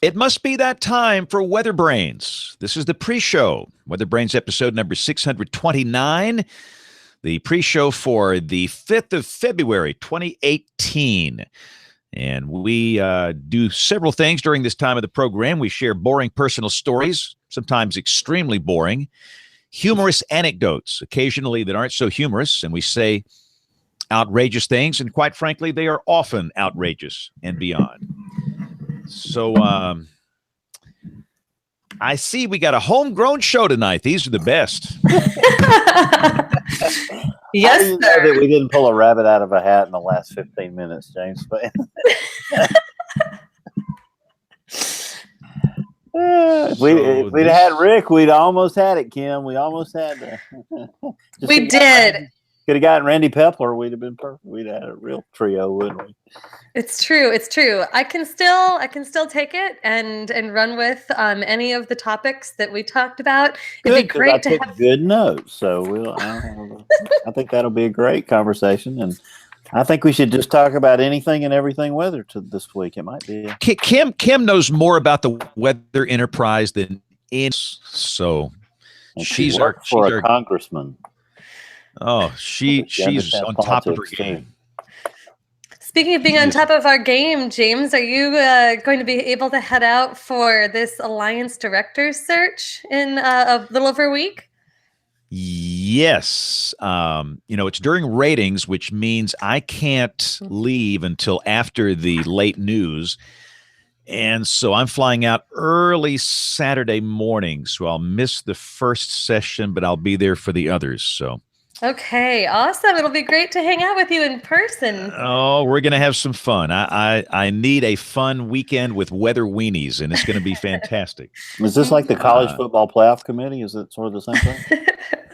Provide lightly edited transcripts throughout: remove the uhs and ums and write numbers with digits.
It must be that time for WeatherBrains. This is the pre-show. WeatherBrains episode number 629. The pre-show for the 5th of February, 2018. And we do several things during this time of the program. We share boring personal stories, sometimes extremely boring, humorous anecdotes, occasionally that aren't so humorous, and we say outrageous things, and quite frankly, they are often outrageous and beyond. So I see we got a homegrown show tonight. These are the best. Yes, How do you know that we didn't pull a rabbit out of a hat in the last 15 minutes, James? If we'd had Rick, we'd almost had it, Kim. We almost had it. We did. Could have gotten Randy Pepler. We'd have been perfect. We'd have had a real trio, wouldn't we? It's true. It's true. I can still take it and run with any of the topics that we talked about. It'd be great to have good notes. So I think that'll be a great conversation, and I think we should just talk about anything and everything weather this week. It might be. Kim knows more about the weather enterprise than any. So she's a congressman. Oh, she's on top of her game. Speaking of being on top of our game, James, are you going to be able to head out for this Alliance Directors search in a little over a week? Yes. It's during ratings, which means I can't leave until after the late news. And so I'm flying out early Saturday morning. So I'll miss the first session, but I'll be there for the others. So. Okay, awesome. It'll be great to hang out with you in person. Oh, we're going to have some fun. I need a fun weekend with weather weenies, and it's going to be fantastic. Is this like the college football playoff committee? Is it sort of the same thing?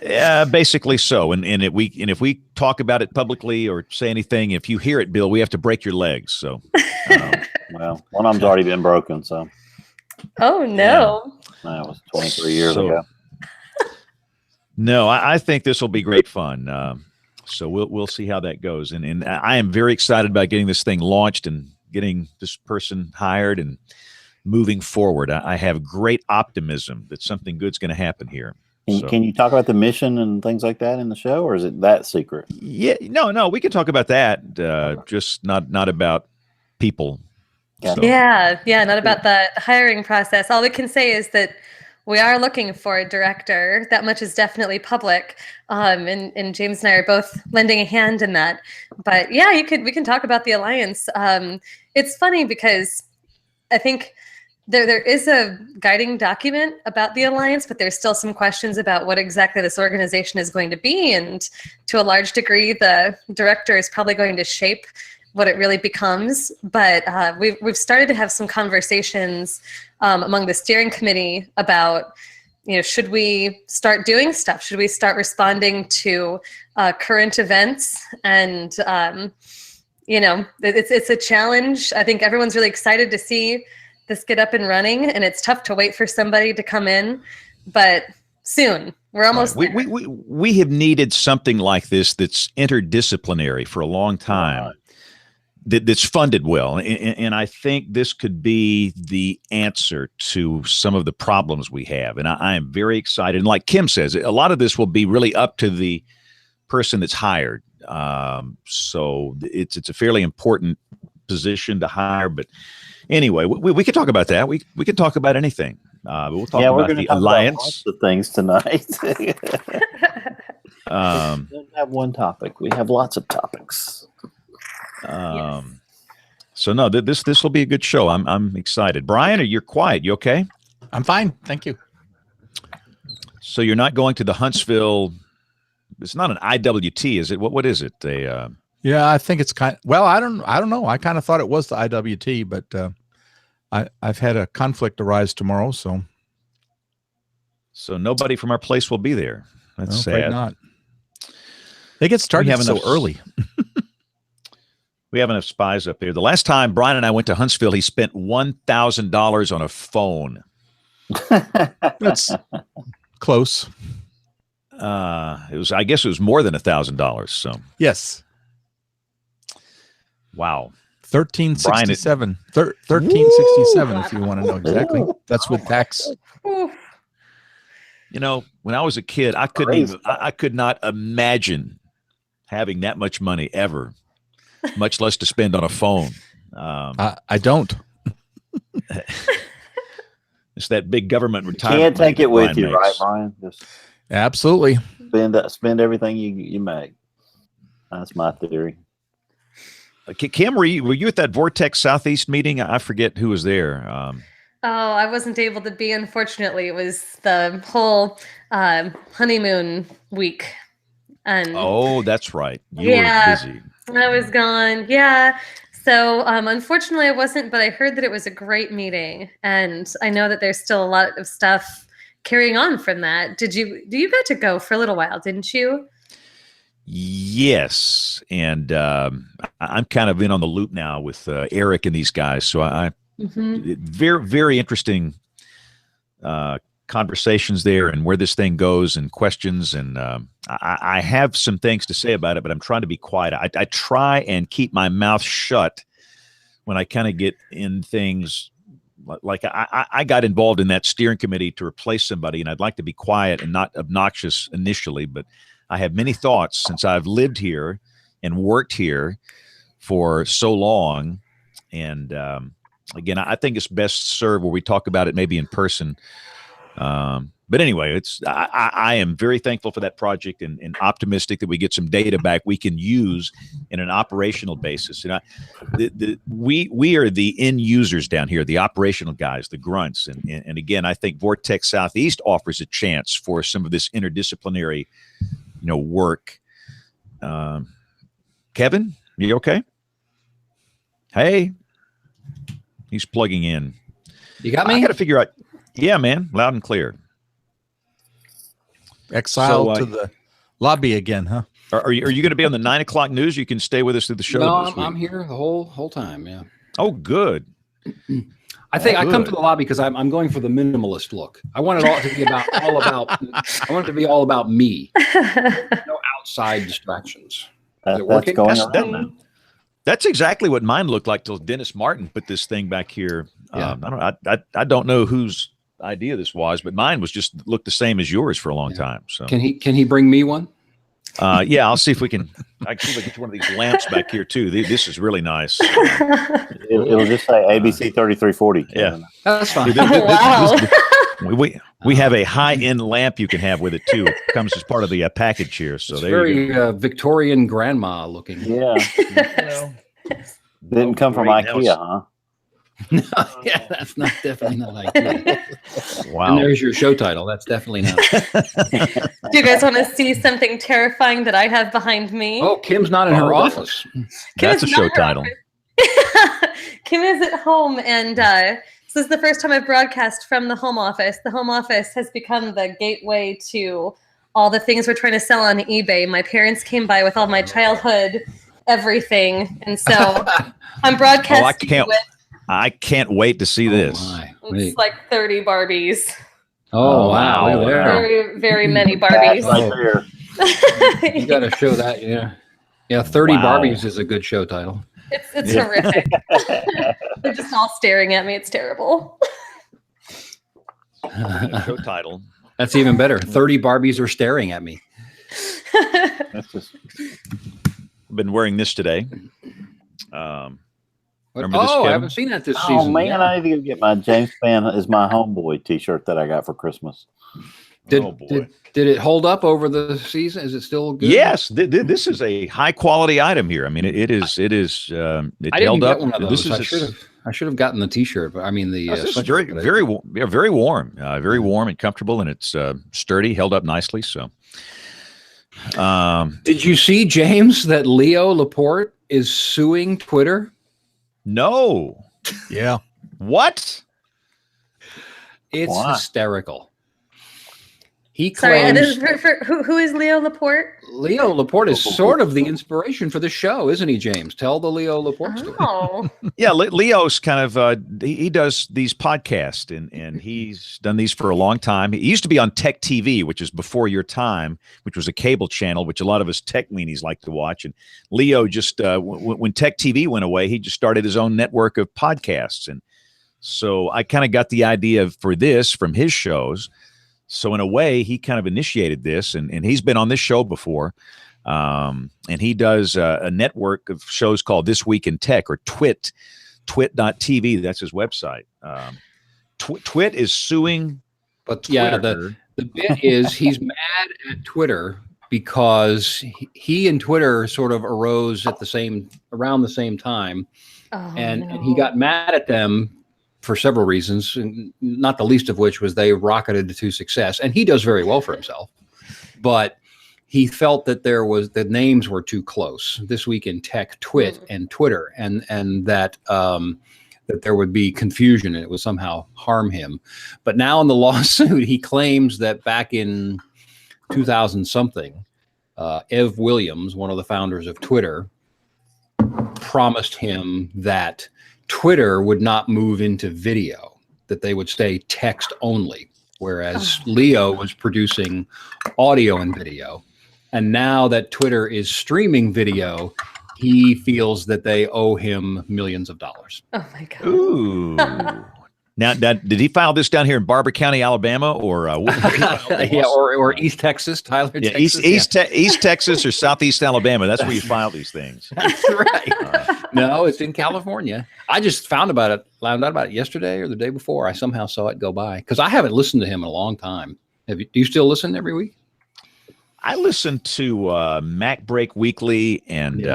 Yeah, basically so. And if we talk about it publicly or say anything, if you hear it, Bill, we have to break your legs. So, well, one of them's already been broken. So. Oh no! Yeah. That was 23 years ago. No, I think this will be great fun. So we'll see how that goes. And I am very excited about getting this thing launched and getting this person hired and moving forward. I have great optimism that something good's going to happen here. Can you talk about the mission and things like that in the show, or is it that secret? Yeah, no, we can talk about that. Just not about people. So. Yeah, not about the hiring process. All we can say is that we are looking for a director. That much is definitely public. And James and I are both lending a hand in that. But yeah, we can talk about the Alliance. It's funny because I think there is a guiding document about the Alliance, but there's still some questions about what exactly this organization is going to be. And to a large degree, the director is probably going to shape what it really becomes. But we've started to have some conversations among the steering committee about, should we start doing stuff? Should we start responding to current events? And, it's a challenge. I think everyone's really excited to see this get up and running, and it's tough to wait for somebody to come in, but soon. We're almost there. We have needed something like this that's interdisciplinary for a long time. That's funded well. And I think this could be the answer to some of the problems we have. And I am very excited. And like Kim says, a lot of this will be really up to the person that's hired. So it's a fairly important position to hire. But anyway, we could talk about that. We could talk about anything. We'll talk about the Alliance. Lots of things tonight. We don't have one topic. We have lots of topics. Yes. So no, this will be a good show. I'm excited. Brian, you're quiet. You okay? I'm fine. Thank you. So you're not going to the Huntsville. It's not an IWT, is it? What is it? Yeah, I think it's I don't know. I kind of thought it was the IWT, but I've had a conflict arise tomorrow, so nobody from our place will be there. That's sad. Not. They get started so early. We have enough spies up here. The last time Brian and I went to Huntsville, he spent $1,000 on a phone. That's close. I guess it was more than $1,000. So yes. Wow. 1367. 1367 if you want to know exactly. That's with tax. You know, when I was a kid, I could not imagine having that much money ever, much less to spend on a phone. I don't. It's that big government retirement. Can't take it with you, makes. right, Brian? Just Absolutely. spend everything you make. That's my theory. Kim, were you at that Vortex Southeast meeting? I forget who was there. Oh, I wasn't able to be, unfortunately. It was the whole honeymoon week. And oh, that's right. You were busy. I was gone. Yeah. So unfortunately I wasn't, but I heard that it was a great meeting. And I know that there's still a lot of stuff carrying on from that. You got to go for a little while, didn't you? Yes. And I'm kind of in on the loop now with Eric and these guys. So very, very interesting conversations there and where this thing goes and questions. And I have some things to say about it, but I'm trying to be quiet. I try and keep my mouth shut when I kind of get in things. Like I got involved in that steering committee to replace somebody, and I'd like to be quiet and not obnoxious initially, but I have many thoughts since I've lived here and worked here for so long. And again, I think it's best served where we talk about it maybe in person. But anyway, I am very thankful for that project and optimistic that we get some data back we can use in an operational basis. You know, we are the end users down here, the operational guys, the grunts. And again, I think Vortex Southeast offers a chance for some of this interdisciplinary, work. Kevin, you okay? Hey, he's plugging in. You got me? I got to figure out. Yeah, man, loud and clear. Exiled to the lobby again, huh? Are you going to be on the 9 o'clock news? You can stay with us through the show. No, I'm here the whole time. Yeah. Oh, good. I think I come to the lobby because I'm going for the minimalist look. I want it all to be all about. I want it to be all about me. No outside distractions. Is it working? That's exactly what mine looked like till Dennis Martin put this thing back here. Yeah. I don't know whose idea this was, but mine was just looked the same as yours for a long time. So can he bring me one? Yeah, I'll see if we can. I can see if I get one of these lamps back here too. This is really nice. It'll just say ABC 3340. Yeah, that's fine. We have a high-end lamp you can have with it too. It comes as part of the package here. So it's there very you go. Victorian grandma looking. Yeah. Didn't come from IKEA, huh? No, yeah, that's definitely not IKEA. Wow. And there's your show title. That's definitely not. Do you guys want to see something terrifying that I have behind me? Oh, Kim's not in her office. That's a show title. Kim is at home, and this is the first time I've broadcast from the home office. The home office has become the gateway to all the things we're trying to sell on eBay. My parents came by with all my childhood everything, and so I'm broadcasting I can't wait to see this. It's like 30 Barbies. Oh, wow. Very, very many Barbies. You got to show that, yeah. Yeah, 30 Barbies is a good show title. It's horrific. They're just all staring at me. It's terrible. Show title. That's even better. 30 Barbies are staring at me. I've been wearing this today. I haven't seen that this season. Oh man, I need to get my James Spann is my homeboy T-shirt that I got for Christmas. Did it hold up over the season? Is it still good? Yes, this is a high quality item here. I mean, it is. It held up. One of those. I should have gotten the T-shirt, but I mean this is very warm, very warm and comfortable, and it's sturdy, held up nicely. So, did you see, James, that Leo Laporte is suing Twitter? No. Yeah. What? It's hysterical. He Sorry, claims who is Leo Laporte? Leo Laporte is sort of the inspiration for the show, isn't he, James? Tell the Leo Laporte story. Oh, Yeah, Leo's kind of he does these podcasts, and he's done these for a long time. He used to be on Tech TV, which is before your time, which was a cable channel, which a lot of us tech weenies like to watch. And Leo just when Tech TV went away, he just started his own network of podcasts, and so I kind of got the idea for this from his shows. So in a way, he kind of initiated this, and he's been on this show before. And he does a network of shows called This Week in Tech, or twit.tv. That's his website. Twit is suing. But yeah, the bit is he's mad at Twitter because he and Twitter sort of arose at around the same time. And he got mad at them for several reasons, and not the least of which was they rocketed to success. And he does very well for himself. But he felt that the names were too close. This Week in Tech, Twit, and Twitter, and that that there would be confusion and it would somehow harm him. But now in the lawsuit, he claims that back in 2000-something, Ev Williams, one of the founders of Twitter, promised him that Twitter would not move into video, that they would stay text only, whereas Leo was producing audio and video. And now that Twitter is streaming video, he feels that they owe him millions of dollars. Oh my God. Ooh. Now, did he file this down here in Barber County, Alabama, or yeah, or East Texas, Tyler? Yeah, Texas, East Texas or Southeast Alabama? That's where you file these things. That's right. No, it's in California. I just found out about it yesterday or the day before. I somehow saw it go by because I haven't listened to him in a long time. Do you still listen every week? I listen to Mac Break Weekly, and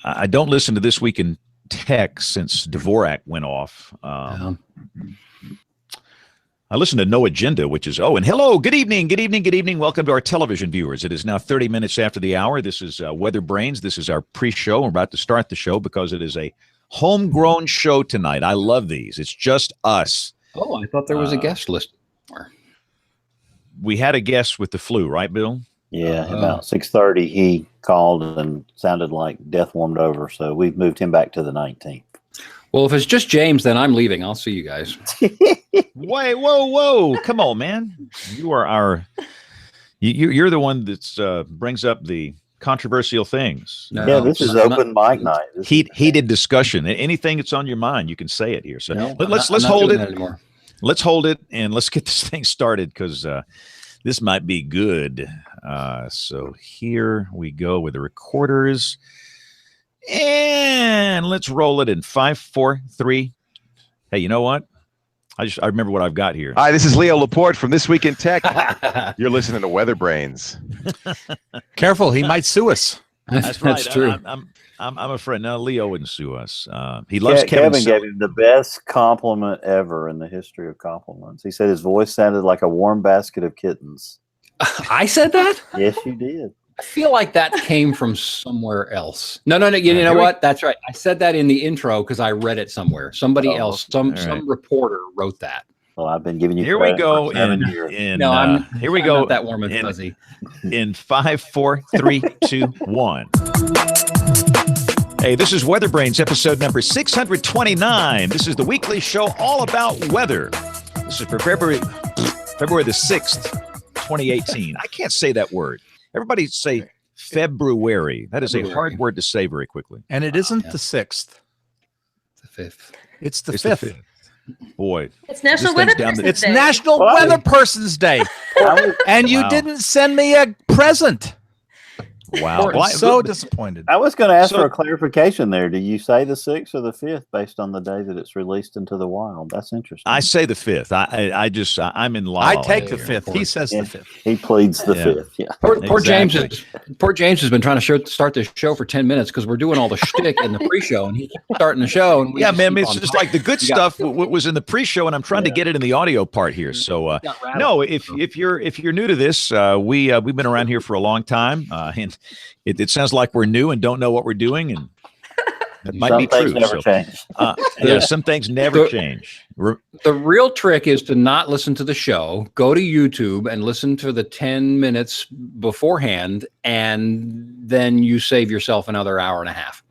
I don't listen to This Week in Tech since Dvorak went off. I listen to No Agenda, which is, and hello, good evening. Welcome to our television viewers. It is now 30 minutes after the hour. This is WeatherBrains. This is our pre-show. We're about to start the show because it is a homegrown show tonight. I love these. It's just us. Oh, I thought there was a guest list. We had a guest with the flu, right, Bill? Yeah, about 6:30 he called and sounded like death warmed over, so we've moved him back to the 19th. Well, if it's just James, then I'm leaving. I'll see you guys. Wait, whoa. Come on, man. You are you're the one that brings up the controversial things. No, this is open mic night. Heated discussion. Anything that's on your mind, you can say it here. So let's hold it. Let's hold it and let's get this thing started because this might be good. So here we go with the recorders. And let's roll it in 5, 4, 3. Hey, you know what? I remember what I've got here. Hi, this is Leo Laporte from This Week in Tech. You're listening to WeatherBrains. Careful, he might sue us. That's right. That's true. I'm afraid. No, Leo wouldn't sue us. He loves Kevin gave him the best compliment ever in the history of compliments. He said his voice sounded like a warm basket of kittens. I said that? Yes, you did. I feel like that came from somewhere else. No. You know what? That's right. I said that in the intro because I read it somewhere. Somebody else, some reporter wrote that. Well, I've been giving you. Here we go. Here we go. That warm and fuzzy. In 5, 4, 3, 2, 1. Hey, this is WeatherBrains, episode number 629. This is the weekly show all about weather. This is for February the 6th, 2018. I can't say that word. Everybody say February. That is a hard word to say very quickly. And it isn't the 6th. The 5th. It's the 5th. Boy. It's National Weather Person's Day. It's National Weather Person's Day. And you didn't send me a present. Wow. I'm so disappointed. I was going to ask for a clarification there. Do you say the 6th or the 5th based on the day that it's released into the wild? That's interesting. I say the 5th. I'm in law. I take the 5th. He says the 5th. He pleads the 5th. Yeah. Poor James has been trying to start this show for 10 minutes because we're doing all the shtick in the pre-show and he's starting the show. And man, it's just like the good stuff was in the pre-show and I'm trying to get it in the audio part here. So no, if you're new to this, we've been around here for a long time, and it sounds like we're new and don't know what we're doing, and That might be true. Never change. Some things never change. The real trick is to not listen to the show. Go to YouTube and listen to the 10 minutes beforehand, and then you save yourself another hour and a half.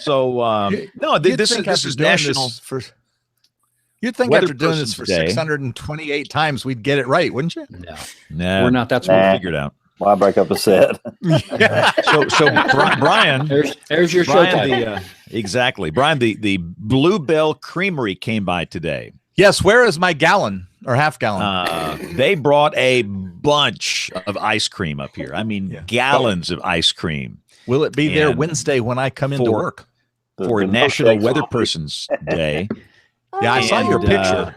So no, this is national. You'd think after doing this for 628 times, we'd get it right, wouldn't you? No, we're not that smart. Figured out. Why break up a set? So Brian, there's your show title. Exactly, Brian. The Bluebell Creamery came by today. Yes. Where is my gallon or half gallon? They brought a bunch of ice cream up here. I mean, gallons of ice cream. Will it be there Wednesday when I come into work for National Weather Person's Day? Yeah, I saw your picture.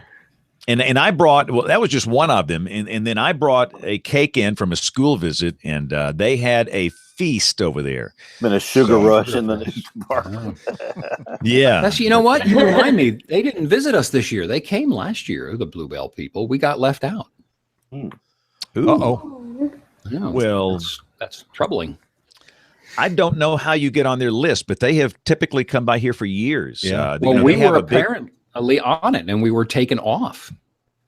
And I brought, that was just one of them. And then I brought a cake in from a school visit, and they had a feast over there. Been a sugar rush in the department. Yeah. You know what? You remind me, they didn't visit us this year. They came last year, the Bluebell people. We got left out. Uh-oh. Yeah, well, that's troubling. I don't know how you get on their list, but they have typically come by here for years. Yeah. We were apparently on it, and we were taken off.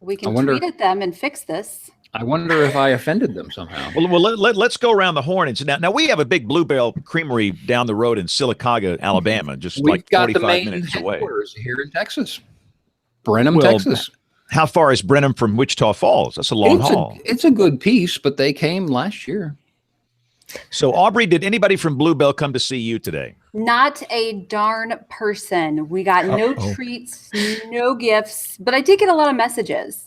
We can tweet at them and fix this. I wonder if I offended them somehow. Well, let's go around the horn. And now we have a big Bluebell Creamery down the road in Sylacauga, Alabama, just like 45 minutes away. Here in Texas, Brenham, Texas. How far is Brenham from Wichita Falls? That's a long haul. It's a good piece, but they came last year. So, Aubrey, did anybody from Bluebell come to see you today? Not a darn person. We got no treats, no gifts, but I did get a lot of messages.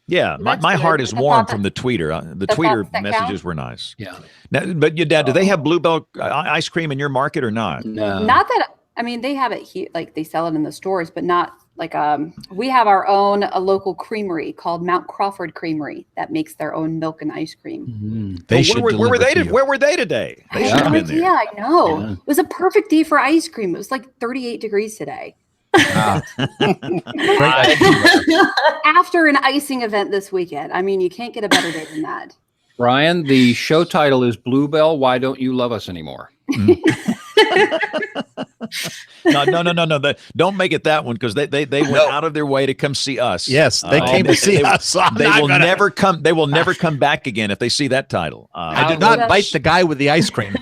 Yeah, my heart is warm from the tweeter. The tweeter messages were nice. Yeah. Now, but your dad, do they have Bluebell ice cream in your market or not? No. Not that. I mean, they have it here, like they sell it in the stores, but not like we have our own local creamery called Mount Crawford Creamery that makes their own milk and ice cream. Mm-hmm. Where were they today? They should have been there. Yeah, I know. Yeah. It was a perfect day for ice cream. It was like 38 degrees today. After an icing event this weekend. I mean, you can't get a better day than that. Ryan, the show title is Bluebell, Why Don't You Love Us Anymore? No. Don't make it that one, because they went out of their way to come see us. Yes, they came to see us. They will never come back again if they see that title. I did not bite the guy with the ice cream.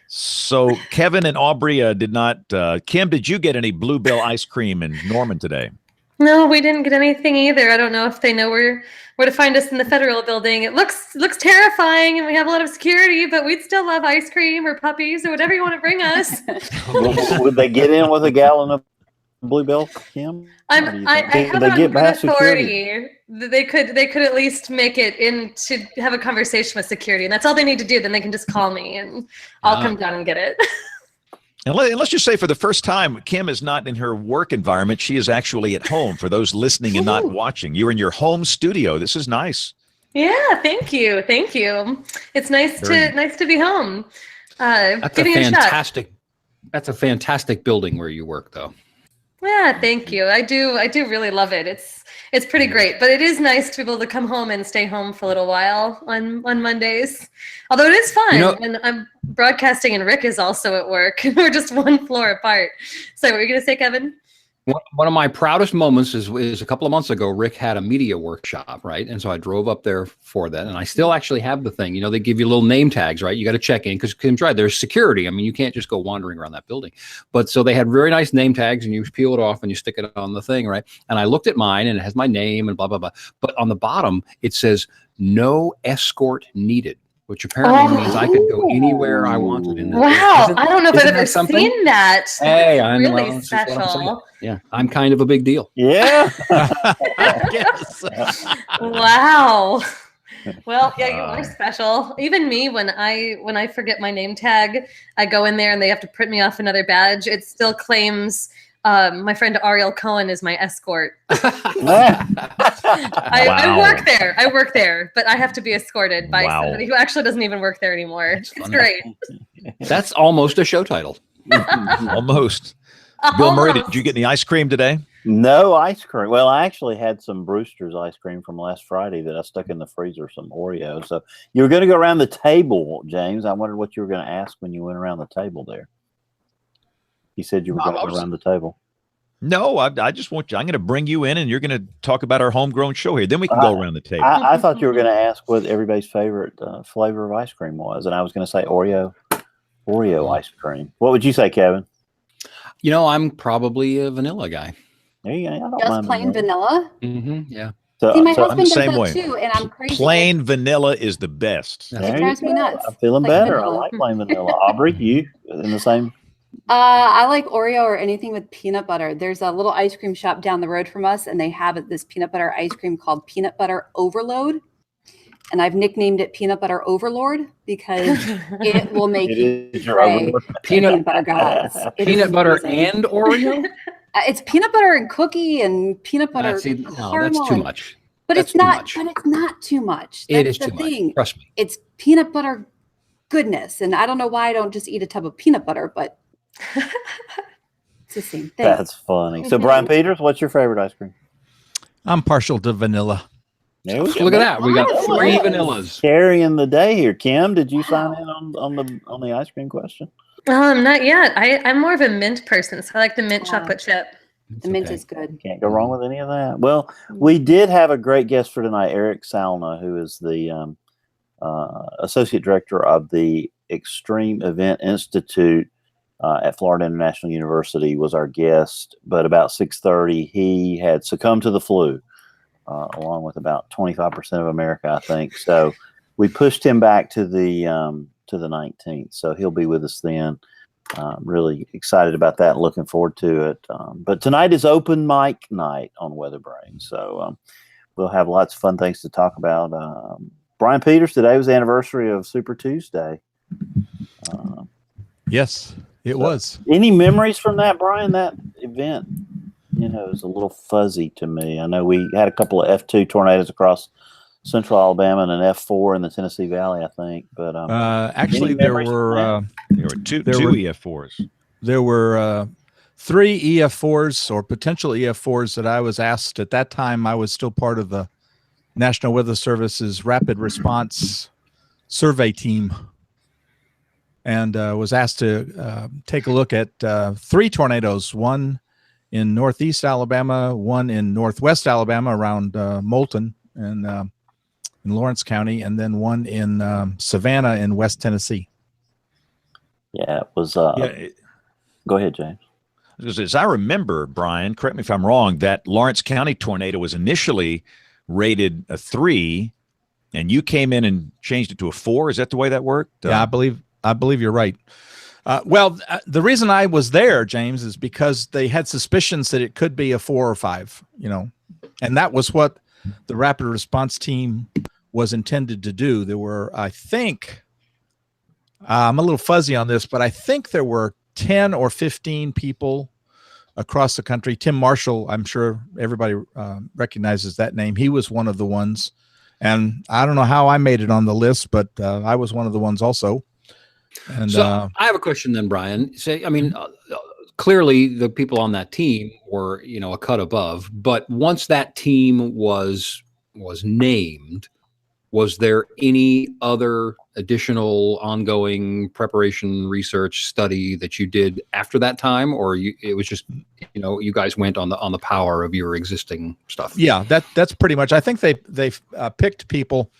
So Kevin and Aubrey did not. Kim, did you get any Bluebell ice cream in Norman today? No, we didn't get anything either. I don't know if they know where to find us in the Federal Building. It looks terrifying, and we have a lot of security, but we'd still love ice cream or puppies or whatever you want to bring us. Would they get in with a gallon of Bluebell, Kim? I have it on good authority. They could at least make it in to have a conversation with security, and that's all they need to do. Then they can just call me, and I'll come down and get it. And let's just say, for the first time, Kim is not in her work environment. She is actually at home. For those listening and not watching, you're in your home studio. This is nice. Yeah, thank you. It's nice to be home. That's a fantastic building where you work, though. Yeah, thank you. I do really love it. It's pretty great, but it is nice to be able to come home and stay home for a little while on Mondays. Although it is fun, and I'm broadcasting, and Rick is also at work. We're just one floor apart. So, what were you going to say, Kevin? One of my proudest moments is a couple of months ago, Rick had a media workshop, right? And so I drove up there for that. And I still actually have the thing. They give you little name tags, right? You got to check in because Kim's right. There's security. I mean, you can't just go wandering around that building. But so they had very nice name tags, and you peel it off and you stick it on the thing, right? And I looked at mine, and it has my name and blah, blah, blah. But on the bottom, it says no escort needed, which apparently means I could go anywhere I wanted in there. Wow, I don't know if I've ever seen that. Hey, I'm really special. Yeah, I'm kind of a big deal. Yeah. Wow. Well, yeah, you are special. Even me, when I forget my name tag, I go in there and they have to print me off another badge. It still claims my friend Ariel Cohen is my escort. I work there, but I have to be escorted by somebody who actually doesn't even work there anymore. It's great. That's almost a show title. Almost. Bill Murray, did you get any ice cream today? No ice cream. Well, I actually had some Brewster's ice cream from last Friday that I stuck in the freezer, some Oreo. So you were going to go around the table, James. I wondered what you were going to ask when you went around the table there. You said you were going to go around the table. No, I just want you. I'm going to bring you in, and you're going to talk about our homegrown show here. Then we can go around the table. I thought you were going to ask what everybody's favorite flavor of ice cream was, and I was going to say Oreo ice cream. What would you say, Kevin? I'm probably a vanilla guy. There you go. I don't Just mind plain vanilla. Mm-hmm, yeah. See, my husband I'm the does same that way. too, and I'm crazy. Plain vanilla is the best. It drives me nuts. I'm feeling Like better. vanilla. I like plain vanilla. Aubrey, you in the same? I like Oreo or anything with peanut butter. There's a little ice cream shop down the road from us, and they have this peanut butter ice cream called Peanut Butter Overload. And I've nicknamed it Peanut Butter Overlord because it will make you pray. Peanut butter gods. Peanut butter and Oreo? It's peanut butter and cookie and peanut butter. That's too much. But it's not too much. It is the too thing. much. Trust me. It's peanut butter goodness. And I don't know why I don't just eat a tub of peanut butter, but it's the same thing. That's funny. So, Brian Peters, what's your favorite ice cream? I'm partial to vanilla. Look at that. We got 3 vanillas. Carrying the day here. Kim, did you sign in on the ice cream question? Not yet. I'm more of a mint person, so I like the mint chocolate chip. The mint is good. Can't go wrong with any of that. Well, we did have a great guest for tonight, Eric Salna, who is the associate director of the Extreme Event Institute at Florida International University, was our guest. But about 6:30, he had succumbed to the flu, along with about 25% of America, I think. So we pushed him back to the 19th. So he'll be with us then. Really excited about that. Looking forward to it. But tonight is open mic night on WeatherBrains. So we'll have lots of fun things to talk about. Brian Peters, today was the anniversary of Super Tuesday. Yes, it was. Any memories from that, Brian? That event, is a little fuzzy to me. I know we had a couple of F2 tornadoes across central Alabama and an F4 in the Tennessee Valley, I think. But actually, there were two EF4s. There were 3 EF4s or potential EF4s that I was asked at that time. I was still part of the National Weather Service's Rapid Response Survey team, and was asked to take a look at 3 tornadoes, one in northeast Alabama, one in northwest Alabama around Moulton and in Lawrence County, and then one in Savannah in West Tennessee. Yeah, it was. Go ahead, James. As I remember, Brian, correct me if I'm wrong, that Lawrence County tornado was initially rated a 3, and you came in and changed it to a 4. Is that the way that worked? Yeah, I believe you're right. The reason I was there, James, is because they had suspicions that it could be a 4 or 5, and that was what the rapid response team was intended to do. There were, I think, I'm a little fuzzy on this, but I think there were 10 or 15 people across the country. Tim Marshall, I'm sure everybody recognizes that name. He was one of the ones, and I don't know how I made it on the list, but I was one of the ones also. And so I have a question then, Brian. Clearly the people on that team were, a cut above, but once that team was named, was there any other additional ongoing preparation, research, study that you did after that time, or it was just, you guys went on the power of your existing stuff? Yeah, that's pretty much. I think they picked people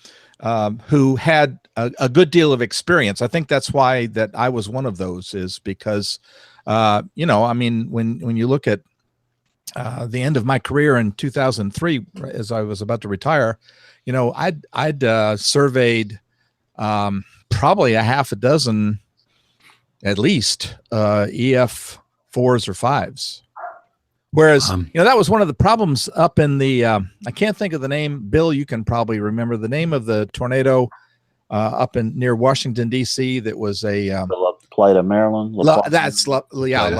who had a good deal of experience. I think that's why that I was one of those, is because, when you look at the end of my career in 2003, as I was about to retire, I'd surveyed probably a half a dozen, at least, EF 4s or 5s. Whereas, that was one of the problems up in the, I can't think of the name. Bill, you can probably remember the name of the tornado up near Washington, D.C. that was a La Plata, Maryland. La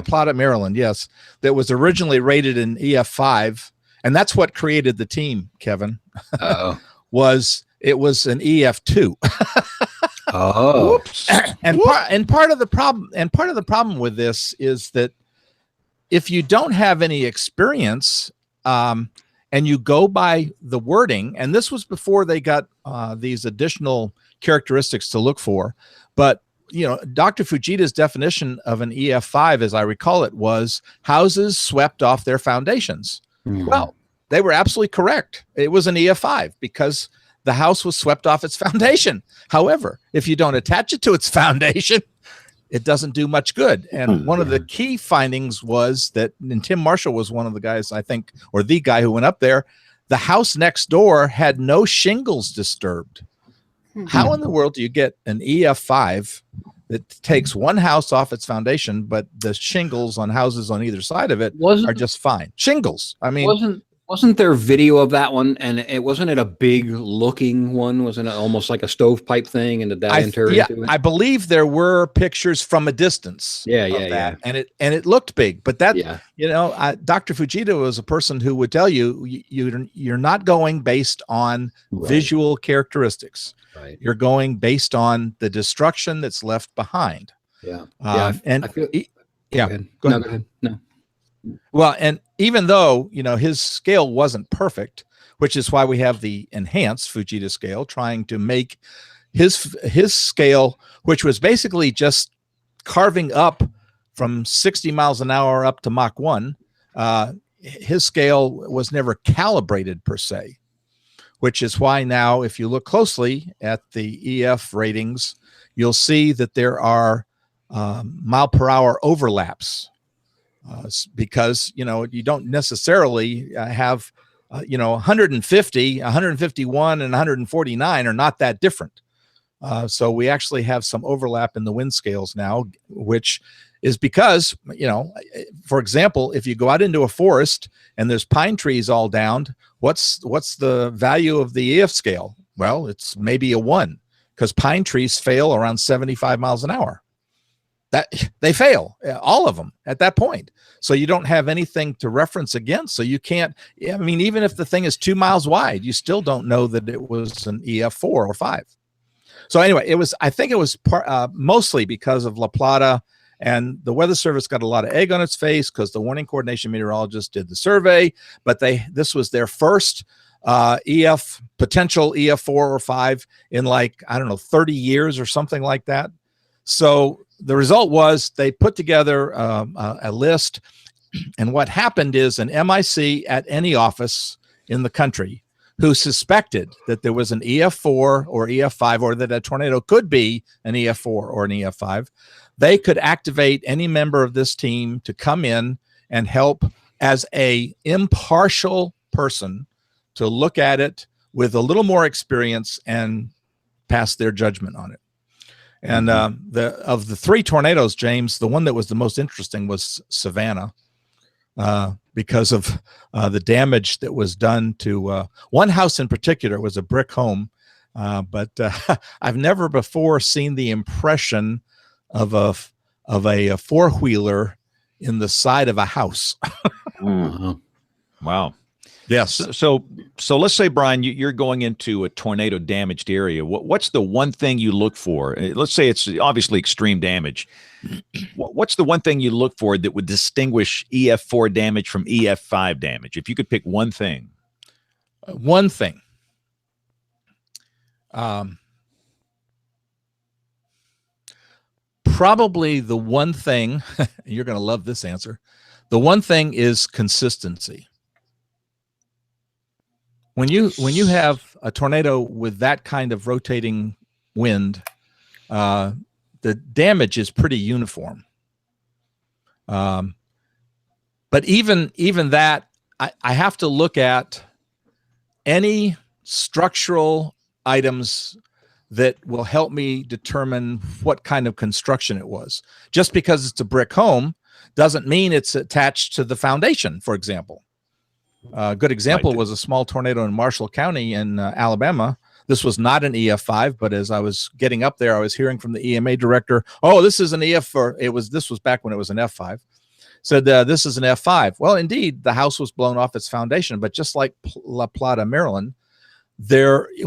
Plata, Maryland. Yes, that was originally rated an EF5, and that's what created the team. Kevin, it was an EF2. Oh, and part of the problem with this is that if you don't have any experience, and you go by the wording, and this was before they got these additional characteristics to look for, but Dr. Fujita's definition of an EF5, as I recall it, was houses swept off their foundations. Well, they were absolutely correct. It was an EF5 because the house was swept off its foundation. However, if you don't attach it to its foundation, it doesn't do much good. And one of the key findings was that, and Tim Marshall was one of the guys, I think, or the guy who went up there, the house next door had no shingles disturbed. How in the world do you get an EF5 that takes one house off its foundation, but the shingles on houses on either side of it are just fine? Shingles. I mean, wasn't there video of that one? And it wasn't a big looking one? Wasn't it almost like a stovepipe thing? And did that enter into it? I believe there were pictures from a distance. Yeah. And it looked big, but that, Dr. Fujita was a person who would tell you, you're not going based on visual characteristics. Right. You're going based on the destruction that's left behind. Yeah. I feel, go ahead. No. Well, and even though, his scale wasn't perfect, which is why we have the enhanced Fujita scale, trying to make his scale, which was basically just carving up from 60 miles an hour up to Mach 1, his scale was never calibrated per se, which is why now, if you look closely at the EF ratings, you'll see that there are mile per hour overlaps. Because you don't necessarily have 150, 151, and 149 are not that different. So we actually have some overlap in the wind scales now, which is because, for example, if you go out into a forest and there's pine trees all downed, what's the value of the EF scale? Well, it's maybe a 1, because pine trees fail around 75 miles an hour. That they fail, all of them at that point. So you don't have anything to reference against. So you can't, even if the thing is 2 miles wide, you still don't know that it was an EF4 or 5. So anyway, I think it was mostly because of La Plata, and the Weather Service got a lot of egg on its face because the Warning Coordination Meteorologist did the survey, but this was their first potential EF4 or 5 in 30 years or something like that. So the result was they put together a list, and what happened is an MIC at any office in the country who suspected that there was an EF4 or EF5, or that a tornado could be an EF4 or an EF5, they could activate any member of this team to come in and help as a impartial person to look at it with a little more experience and pass their judgment on it. And of the 3 tornadoes, James, the one that was the most interesting was Savannah, because of the damage that was done to one house in particular. It was a brick home, but I've never before seen the impression of a four-wheeler in the side of a house. Wow. Yes. So let's say, Brian, you're going into a tornado damaged area. What's the one thing you look for? Let's say it's obviously extreme damage. What's the one thing you look for that would distinguish EF4 damage from EF5 damage? If you could pick one thing. One thing. Probably the one thing, you're going to love this answer. The one thing is consistency. When you have a tornado with that kind of rotating wind, the damage is pretty uniform. But even that, I have to look at any structural items that will help me determine what kind of construction it was. Just because it's a brick home doesn't mean it's attached to the foundation, for example. A good example was a small tornado in Marshall County in Alabama. This was not an EF5, but as I was getting up there, I was hearing from the EMA director, "Oh, this is an EF4." This was back when it was an F5. Said this is an F5. Well, indeed, the house was blown off its foundation, but just like La Plata, Maryland,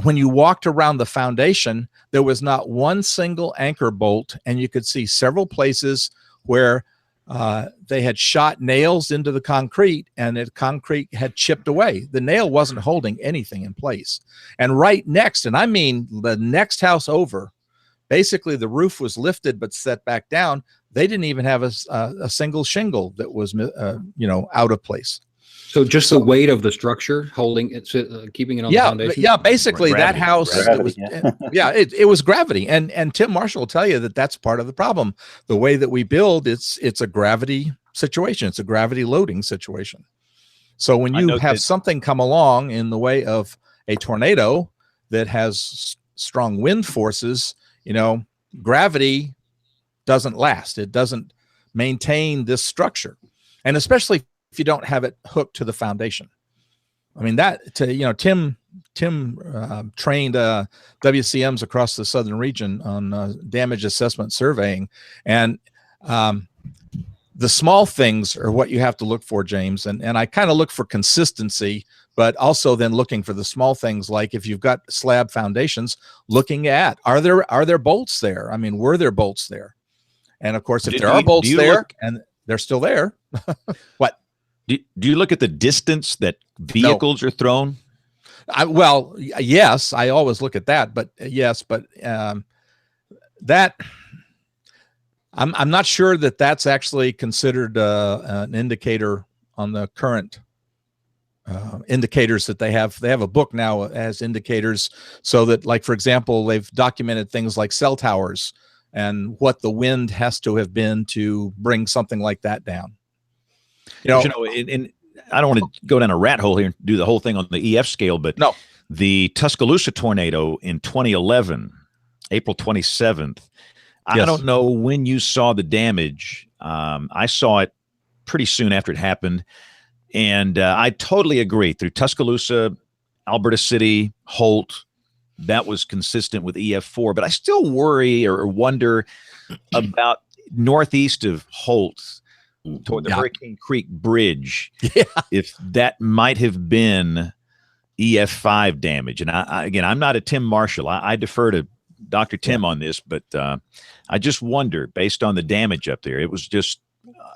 when you walked around the foundation, there was not one single anchor bolt, and you could see several places where they had shot nails into the concrete, and the concrete had chipped away. The nail wasn't holding anything in place. And right next, and I mean the next house over, basically the roof was lifted but set back down. They didn't even have a single shingle that was, out of place. So just the weight of the structure holding it, keeping it on the foundation? Yeah, basically Gravity. that house, Gravity, it was gravity. And Tim Marshall will tell you that that's part of the problem. The way that we build, it's a gravity situation. It's a gravity loading situation. So when you have something come along in the way of a tornado that has strong wind forces, gravity doesn't last. It doesn't maintain this structure. And especially if you don't have it hooked to the foundation. I mean, Tim trained WCMs across the southern region on damage assessment surveying. And the small things are what you have to look for, James. And I kind of look for consistency, but also then looking for the small things, like if you've got slab foundations, looking at, are there bolts there? I mean, were there bolts there? And of course, if there are bolts there and they're still there, what? Do you look at the distance that vehicles are thrown? Yes, I always look at that, but that I'm not sure that that's actually considered an indicator on the current indicators that they have. They have a book now as indicators, so that, like, for example, they've documented things like cell towers and what the wind has to have been to bring something like that down. I don't want to go down a rat hole here and do the whole thing on the EF scale, but no, the Tuscaloosa tornado in 2011, April 27th, I don't know when you saw the damage. I saw it pretty soon after it happened. And I totally agree. Through Tuscaloosa, Alberta City, Holt, that was consistent with EF4. But I still worry or wonder about northeast of Holt, toward the Hurricane Creek Bridge, if that might have been EF5 damage. And I'm not a Tim Marshall. I defer to Dr. Tim on this, but I just wonder, based on the damage up there, it was just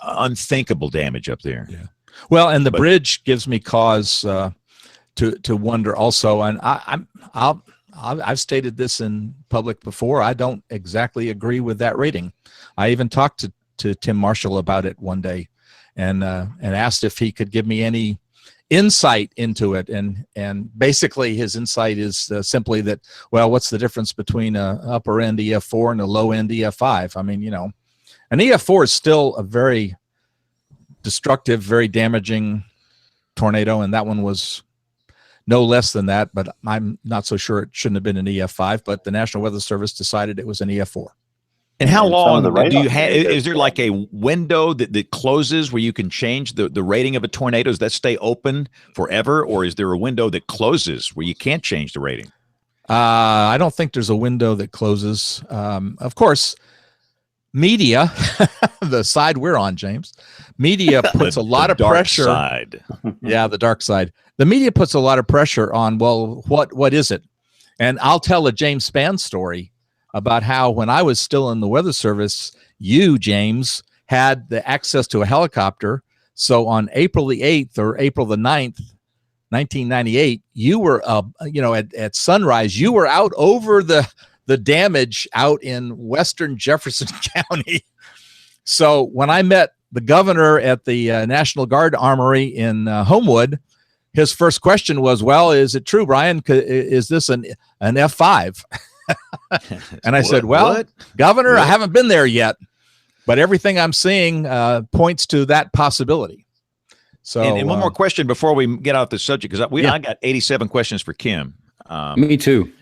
unthinkable damage up there. Yeah. Well, and the bridge gives me cause to wonder also. And I've stated this in public before. I don't exactly agree with that rating. I even talked to Tim Marshall about it one day, and asked if he could give me any insight into it. And basically his insight is simply that, well, what's the difference between a upper end EF4 and a low end EF5? I mean, an EF4 is still a very destructive, very damaging tornado, and that one was no less than that, but I'm not so sure it shouldn't have been an EF5, but the National Weather Service decided it was an EF4. And how long do you have? Is there like a window that closes where you can change the rating of a tornado? Does that stay open forever, or is there a window that closes where you can't change the rating? I don't think there's a window that closes. Of course, media, the side we're on, James, media puts a lot of pressure. Side. Yeah, the dark side. The media puts a lot of pressure on, well, what is it? And I'll tell a James Spann story about how, when I was still in the Weather Service, you, James, had the access to a helicopter. So on April the 8th or April the 9th, 1998, you were, at sunrise, you were out over the damage out in western Jefferson County. So when I met the governor at the National Guard Armory in Homewood, his first question was, well, is it true, Brian? Is this an F5? And I said, well, Governor, I haven't been there yet, but everything I'm seeing points to that possibility. So, and one more question before we get off the subject, because I got 87 questions for Kim. Me too.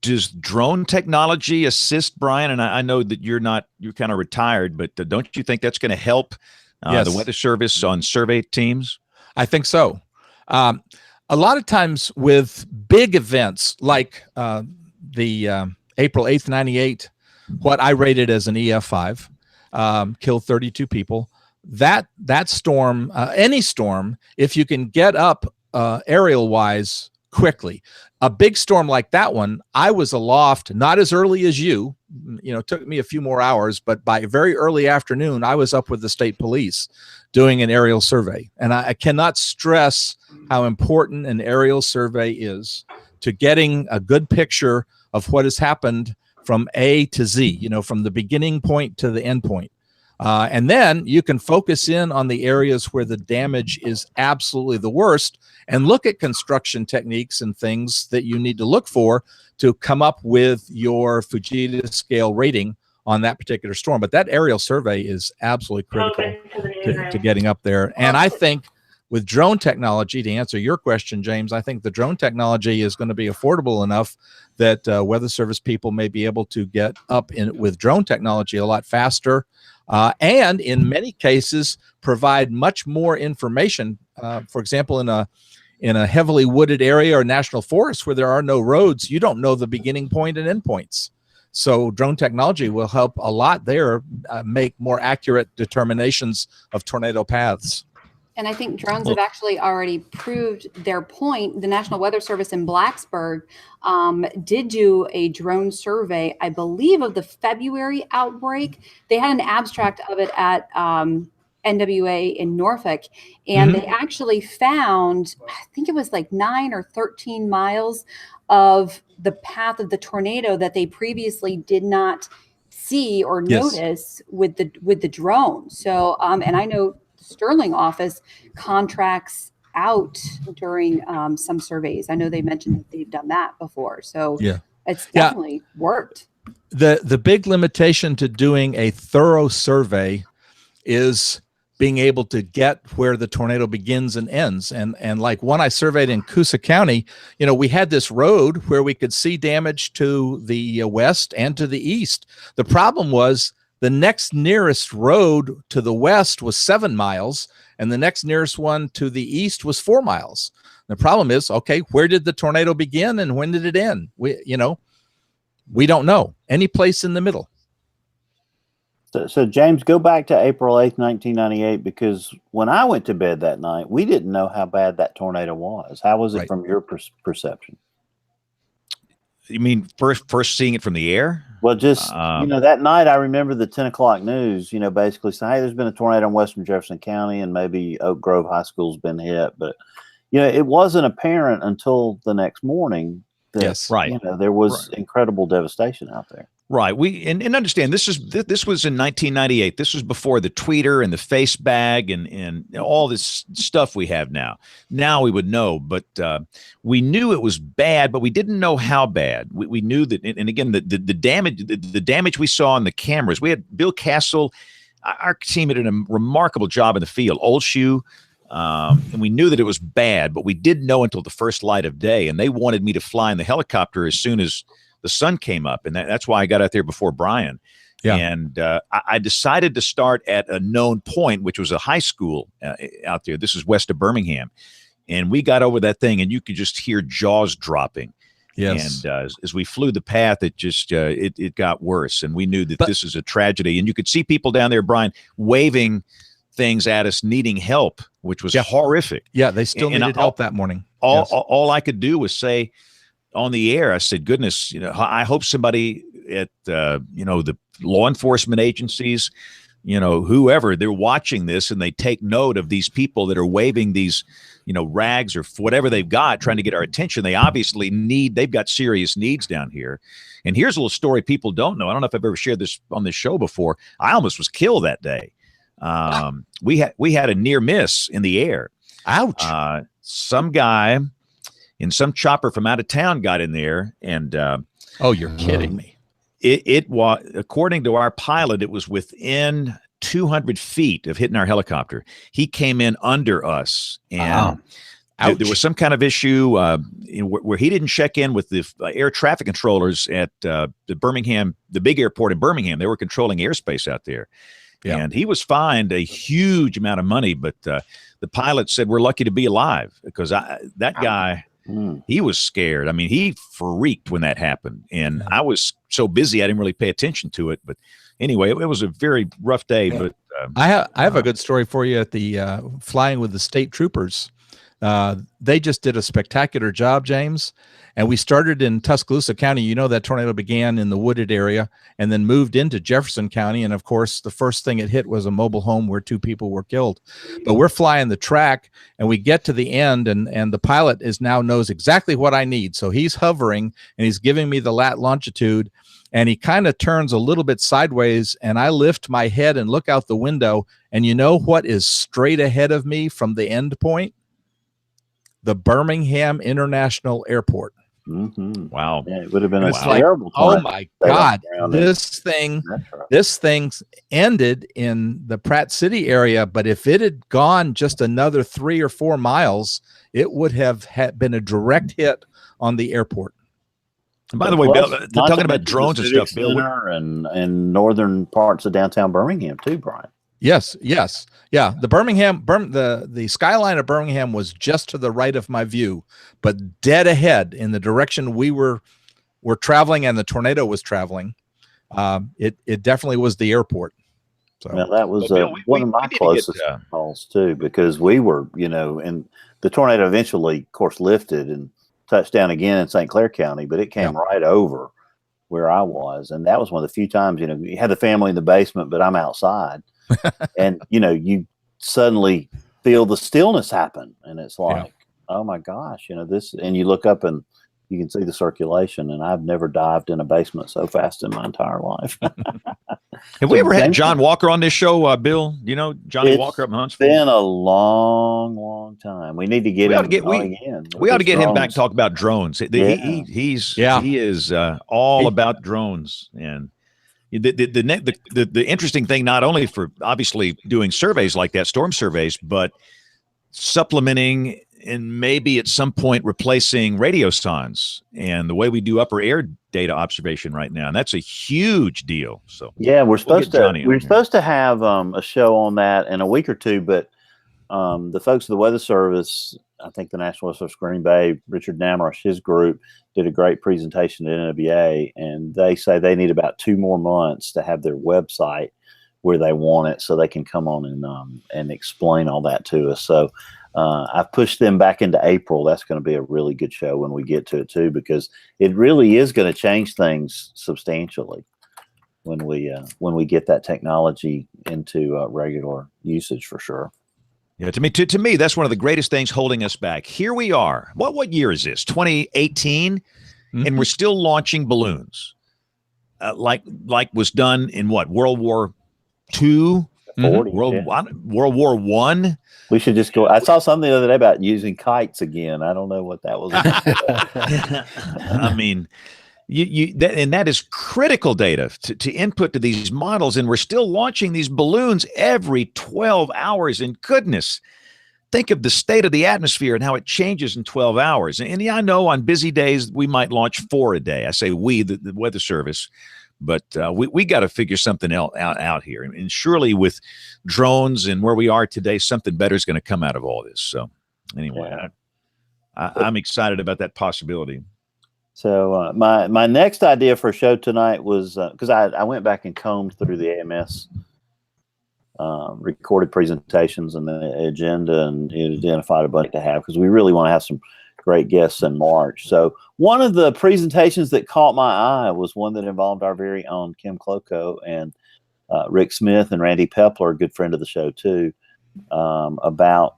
Does drone technology assist, Brian? And I know that you're kind of retired, but don't you think that's going to help the Weather Service on survey teams? I think so. A lot of times with big events like the April 8th, 98, what I rated as an EF5, killed 32 people. That storm, any storm, if you can get up aerial wise quickly. A big storm like that one, I was aloft, not as early as you, it took me a few more hours, but by very early afternoon, I was up with the state police doing an aerial survey. And I cannot stress how important an aerial survey is to getting a good picture of what has happened from A to Z, from the beginning point to the end point. And then you can focus in on the areas where the damage is absolutely the worst and look at construction techniques and things that you need to look for to come up with your Fujita scale rating on that particular storm. But that aerial survey is absolutely critical to getting up there. And I think with drone technology, to answer your question, James, I think the drone technology is going to be affordable enough that Weather Service people may be able to get up with drone technology a lot faster. And in many cases, provide much more information. For example, in a heavily wooded area or national forest where there are no roads, you don't know the beginning point and end points. So drone technology will help a lot there, make more accurate determinations of tornado paths. And I think drones have actually already proved their point. The National Weather Service in Blacksburg did do a drone survey, I believe, of the February outbreak. They had an abstract of it at NWA in Norfolk, and they actually found, I think it was like 9 or 13 miles of the path of the tornado that they previously did not see or notice with the drone. So, and I know Sterling office contracts out during some surveys. I know they mentioned that they've done that before. So it's definitely worked. The big limitation to doing a thorough survey is being able to get where the tornado begins and ends. And like one I surveyed in Coosa County, we had this road where we could see damage to the west and to the east. The problem was the next nearest road to the west was 7 miles, and the next nearest one to the east was 4 miles. The problem is, okay, where did the tornado begin and when did it end? We don't know. Any place in the middle. So James, go back to April 8th, 1998, because when I went to bed that night, we didn't know how bad that tornado was. How was it from your perception? You mean first seeing it from the air? Well, just, that night I remember the 10 o'clock news, basically saying, hey, there's been a tornado in western Jefferson County and maybe Oak Grove High School's been hit. But, it wasn't apparent until the next morning that, there was incredible devastation out there. Right. And understand this was in 1998. This was before the tweeter and the face bag and all this stuff we have now. Now we would know, but we knew it was bad, but we didn't know how bad. We knew that, and again, the damage we saw on the cameras. We had Bill Castle, our team did a remarkable job in the field. Old Shoe. And we knew that it was bad, but we didn't know until the first light of day. And they wanted me to fly in the helicopter as soon as the sun came up. And that's why I got out there before Brian. Yeah. And I decided to start at a known point, which was a high school out there. This is west of Birmingham. And we got over that thing and you could just hear jaws dropping. Yes. And as we flew the path, it just it got worse. And we knew that this is a tragedy. And you could see people down there, Brian, waving things at us, needing help, which was horrific. Yeah, they still needed help that morning. All I could do was say on the air, I said, goodness, I hope somebody at, the law enforcement agencies, whoever, they're watching this and they take note of these people that are waving these, rags or whatever they've got, trying to get our attention. They obviously they've got serious needs down here. And here's a little story people don't know. I don't know if I've ever shared this on this show before. I almost was killed that day. We had a near miss in the air. Ouch. Some guy in some chopper from out of town got in there and oh, you're kidding me. It was, according to our pilot, it was within 200 feet of hitting our helicopter. He came in under us and there was some kind of issue where he didn't check in with the air traffic controllers at the big airport in Birmingham. They were controlling airspace out there. Yeah. And he was fined a huge amount of money, but the pilot said, we're lucky to be alive because that guy, he was scared. I mean, he freaked when that happened. And I was so busy, I didn't really pay attention to it. But anyway, it was a very rough day. But I have a good story for you at the flying with the state troopers. They just did a spectacular job, James. And we started in Tuscaloosa County. You know, that tornado began in the wooded area and then moved into Jefferson County. And of course, the first thing it hit was a mobile home where 2 people were killed. But we're flying the track and we get to the end, and the pilot now knows exactly what I need. So he's hovering and he's giving me the lat longitude, and he kind of turns a little bit sideways, and I lift my head and look out the window. And you know what is straight ahead of me from the end point? The Birmingham International Airport. Mm-hmm. Wow. Yeah, it would have been a Like, terrible time. oh my God. This thing ended in the Pratt City area, but if it had gone just another 3 or 4 miles, it would have been a direct hit on the airport. And by the way, Bill, talking about drones and stuff, Bill, and northern parts of downtown Birmingham too, Brian. Yes. Yeah. The the skyline of Birmingham was just to the right of my view, but dead ahead in the direction we were traveling and the tornado was traveling. It definitely was the airport. So now, that was one of my closest calls too, because we were, and the tornado eventually, of course, lifted and touched down again in St. Clair County, but it came right over where I was. And that was one of the few times, you had the family in the basement, but I'm outside. And you suddenly feel the stillness happen, and it's like, oh my gosh, this, and you look up and you can see the circulation. And I've never dived in a basement so fast in my entire life. Have we ever had John Walker on this show, Bill? Johnny Walker up in Huntsville? It's been a long time. We need to get him again. We ought to get him back to talk about drones. He is all about drones. And the interesting thing, not only for obviously doing surveys like that, storm surveys, but supplementing and maybe at some point replacing radio sondes and the way we do upper air data observation right now. And that's a huge deal. So yeah, we're supposed to have a show on that in a week or two, but the folks of the Weather Service, I think the National Weather Service Green Bay, Richard Namrosh, his group, did a great presentation at NWA, and they say they need about 2 more months to have their website where they want it so they can come on and explain all that to us. So I've pushed them back into April. That's going to be a really good show when we get to it too, because it really is going to change things substantially when we get that technology into regular usage, for sure. Yeah, to me, that's one of the greatest things holding us back. Here we are. What year is this? 2018, and we're still launching balloons, like was done in World War II, World War I. We should just go. I saw something the other day about using kites again. I don't know what that was. I mean, that is critical data to input to these models, and we're still launching these balloons every 12 hours. And goodness, think of the state of the atmosphere and how it changes in 12 hours. And I know on busy days we might launch 4 a day. I say we, the Weather Service, but we got to figure something else out here. And surely with drones and where we are today, something better is going to come out of all this. So anyway, I'm excited about that possibility. So my next idea for a show tonight was, because I went back and combed through the AMS recorded presentations and the agenda, and it identified a bunch to have, because we really want to have some great guests in March. So one of the presentations that caught my eye was one that involved our very own Kim Kloko and Rick Smith and Randy Pepler, a good friend of the show too, about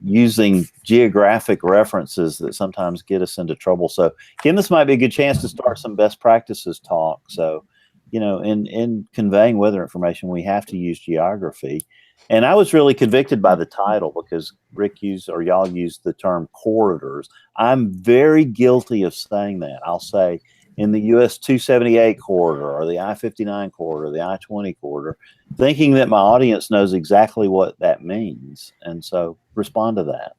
using geographic references that sometimes get us into trouble. So Kim, this might be a good chance to start some best practices talk. So, in conveying weather information, we have to use geography. And I was really convicted by the title, because y'all used the term corridors. I'm very guilty of saying that. I'll say in the US 278 corridor, or the I-59 corridor, the I-20 corridor, thinking that my audience knows exactly what that means. And so respond to that.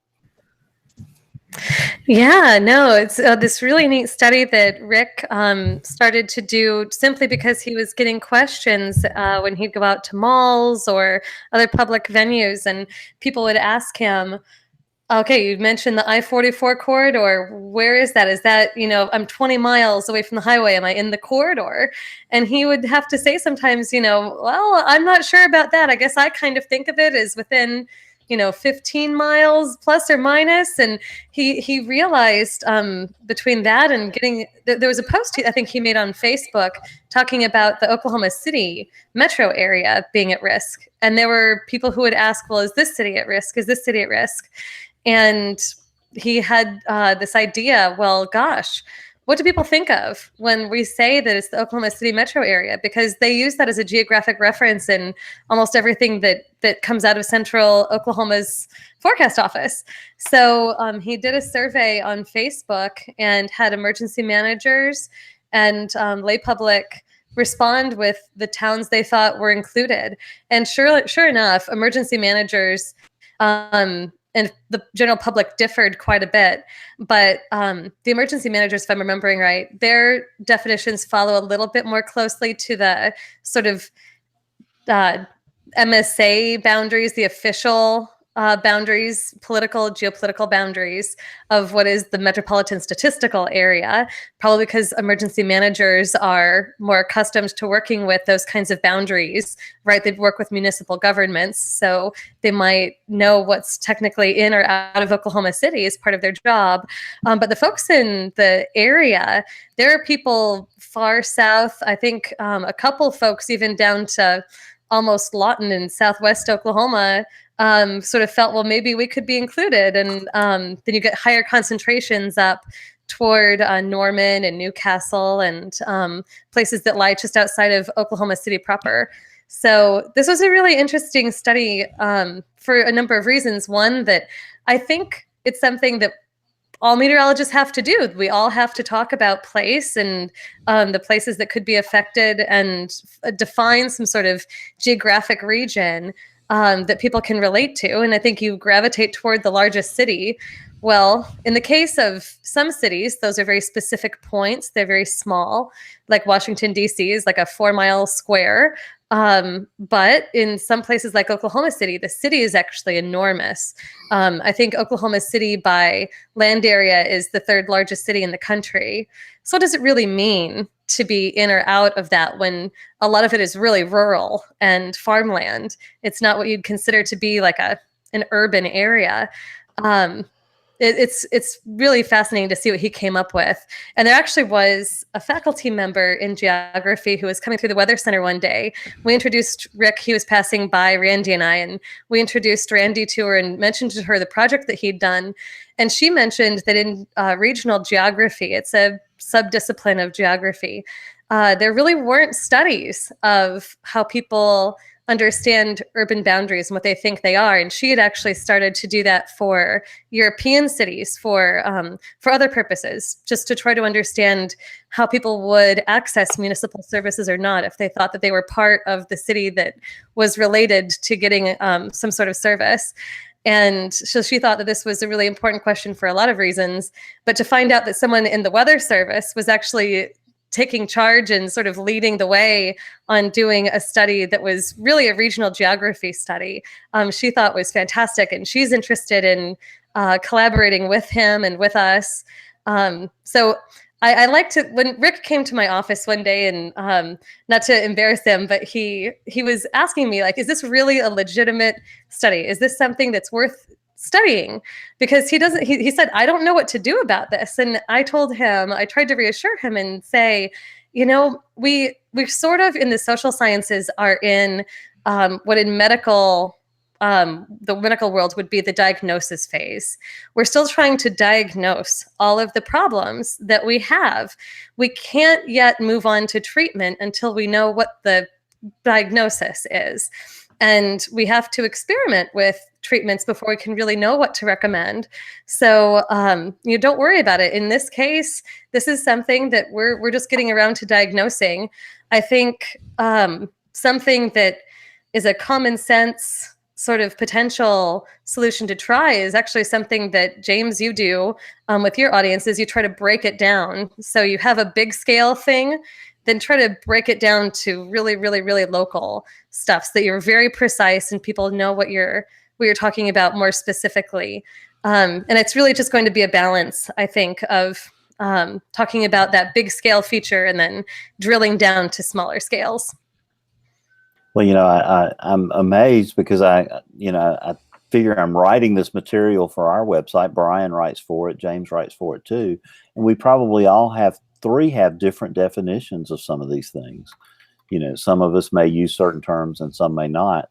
Yeah, no, it's this really neat study that Rick started to do simply because he was getting questions when he'd go out to malls or other public venues, and people would ask him, okay, you mentioned the I-44 corridor. Where is that? Is that, I'm 20 miles away from the highway. Am I in the corridor? And he would have to say sometimes, well, I'm not sure about that. I guess I kind of think of it as within, 15 miles plus or minus. And he realized between that and there was a post I think he made on Facebook talking about the Oklahoma City metro area being at risk. And there were people who would ask, well, is this city at risk? Is this city at risk? And he had this idea, well, gosh, what do people think of when we say that it's the Oklahoma City metro area? Because they use that as a geographic reference in almost everything that comes out of central Oklahoma's forecast office. So he did a survey on Facebook and had emergency managers and lay public respond with the towns they thought were included. And sure enough, emergency managers and the general public differed quite a bit. But the emergency managers, if I'm remembering right, their definitions follow a little bit more closely to the sort of MSA boundaries, the official boundaries, geopolitical boundaries of what is the metropolitan statistical area, probably because emergency managers are more accustomed to working with those kinds of boundaries, right? They'd work with municipal governments, so they might know what's technically in or out of Oklahoma City as part of their job. But the folks in the area, there are people far south, I think a couple folks even down to almost Lawton in southwest Oklahoma, sort of felt, well, maybe we could be included. And then you get higher concentrations up toward Norman and Newcastle and places that lie just outside of Oklahoma City proper. So this was a really interesting study for a number of reasons. One, that I think it's something that all meteorologists have to do. We all have to talk about place and the places that could be affected and define some sort of geographic region that people can relate to. And I think you gravitate toward the largest city. Well, in the case of some cities, those are very specific points. They're very small, like Washington, D.C. is like a 4-mile square. But in some places like Oklahoma City, the city is actually enormous. I think Oklahoma City by land area is the 3rd largest city in the country. So what does it really mean to be in or out of that when a lot of it is really rural and farmland? It's not what you'd consider to be like an urban area. It's really fascinating to see what he came up with. And there actually was a faculty member in geography who was coming through the Weather Center one day. We introduced Rick, he was passing by Randy and I, and we introduced Randy to her and mentioned to her the project that he'd done. And she mentioned that in regional geography, it's a subdiscipline of geography, there really weren't studies of how people understand urban boundaries and what they think they are. And she had actually started to do that for European cities for other purposes, just to try to understand how people would access municipal services or not if they thought that they were part of the city that was related to getting some sort of service. And so she thought that this was a really important question for a lot of reasons. But to find out that someone in the Weather Service was actually taking charge and sort of leading the way on doing a study that was really a regional geography study, she thought was fantastic. And she's interested in collaborating with him and with us. So I like to, when Rick came to my office one day, and not to embarrass him, but he was asking me, like, is this really a legitimate study? Is this something that's worth studying? Because he said, I don't know what to do about this. And I told him, I tried to reassure him and say, we sort of in the social sciences are in what in the medical world would be the diagnosis phase. We're still trying to diagnose all of the problems that we have. We can't yet move on to treatment until we know what the diagnosis is. And we have to experiment with treatments before we can really know what to recommend. So you don't worry about it. In this case, this is something that we're just getting around to diagnosing. I think something that is a common sense sort of potential solution to try is actually something that, James, you do with your audience, is you try to break it down. So you have a big scale thing, then try to break it down to really, really, really local stuff so that you're very precise and people know what you're talking about more specifically. And it's really just going to be a balance, I think, of talking about that big scale feature and then drilling down to smaller scales. Well, I'm amazed because figure I'm writing this material for our website. Brian writes for it. James writes for it too. And we probably all have different definitions of some of these things. You know, some of us may use certain terms and some may not.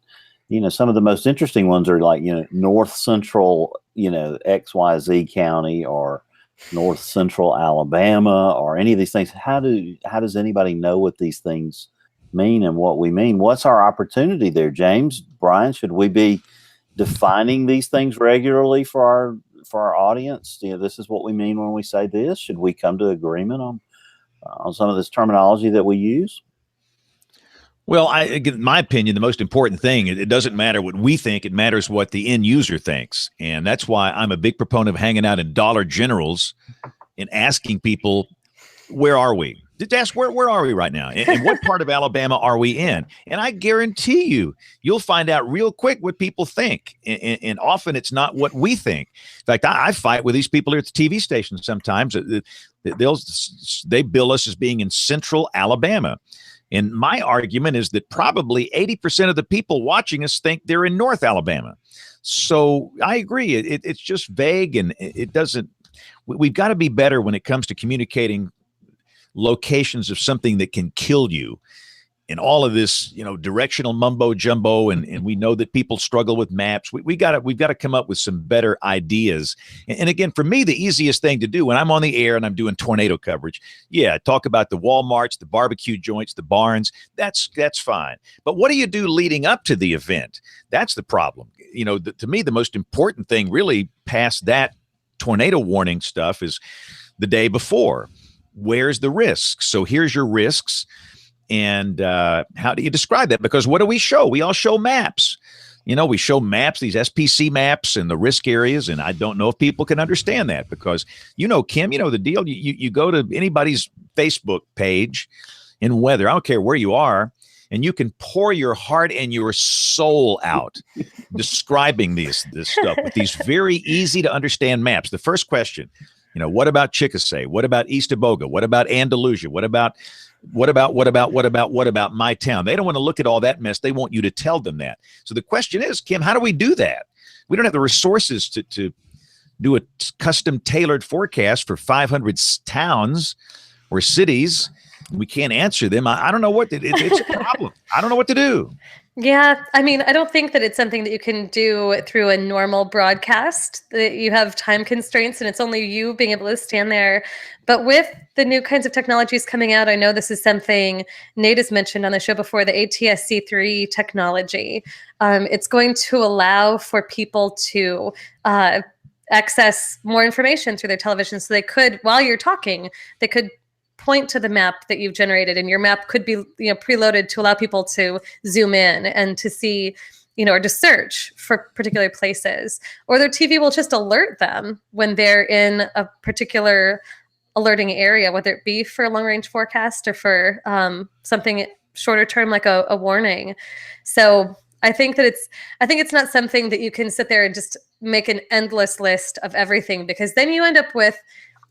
You know, some of the most interesting ones are like, you know, North Central, you know, XYZ County or North Central Alabama or any of these things. How does anybody know what these things mean and what we mean? What's our opportunity there, James? Brian, should we be defining these things regularly for our audience? You know, this is what we mean when we say this. Should we come to agreement on some of this terminology that we use? Well, in my opinion, the most important thing, it doesn't matter what we think, it matters what the end user thinks. And that's why I'm a big proponent of hanging out in Dollar Generals and asking people, where are we? Just ask, where are we right now? And what part of Alabama are we in? And I guarantee you'll find out real quick what people think. And often it's not what we think. In fact, I fight with these people here at the TV station sometimes. They bill us as being in central Alabama. And my argument is that probably 80% of the people watching us think they're in North Alabama. So I agree. It's just vague, and it doesn't. We've got to be better when it comes to communicating locations of something that can kill you. And all of this, you know, directional mumbo jumbo, and we know that people struggle with maps. We've got to come up with some better ideas. And again, for me, the easiest thing to do when I'm on the air and I'm doing tornado coverage, talk about the Walmarts, the barbecue joints, the barns. That's fine. But what do you do leading up to the event? That's the problem. You know, to me, the most important thing, really, past that tornado warning stuff, is the day before. Where's the risks? So here's your risks. And how do you describe that? Because what do we show? We all show maps. You know, we show maps, these SPC maps and the risk areas. And I don't know if people can understand that because, you know, Kim, you know the deal. You go to anybody's Facebook page in weather, I don't care where you are, and you can pour your heart and your soul out describing this stuff with these very easy to understand maps. The first question, you know, what about Chickasay? What about East Aboga? What about Andalusia? What about my town? They don't want to look at all that mess. They want you to tell them that. So the question is, Kim, how do we do that? We don't have the resources to do a custom tailored forecast for 500 towns or cities. We can't answer them. I don't know what it's a problem. I don't know what to do. Yeah, I mean, I don't think that it's something that you can do through a normal broadcast. That you have time constraints and it's only you being able to stand there. But with the new kinds of technologies coming out, I know this is something Nate has mentioned on the show before, the ATSC3 technology. It's going to allow for people to access more information through their television. So they could, while you're talking, they could point to the map that you've generated, and your map could be, you know, preloaded to allow people to zoom in and to see, you know, or to search for particular places. Or their TV will just alert them when they're in a particular alerting area, whether it be for a long range forecast or for something shorter term like a warning. So I think it's not something that you can sit there and just make an endless list of everything, because then you end up with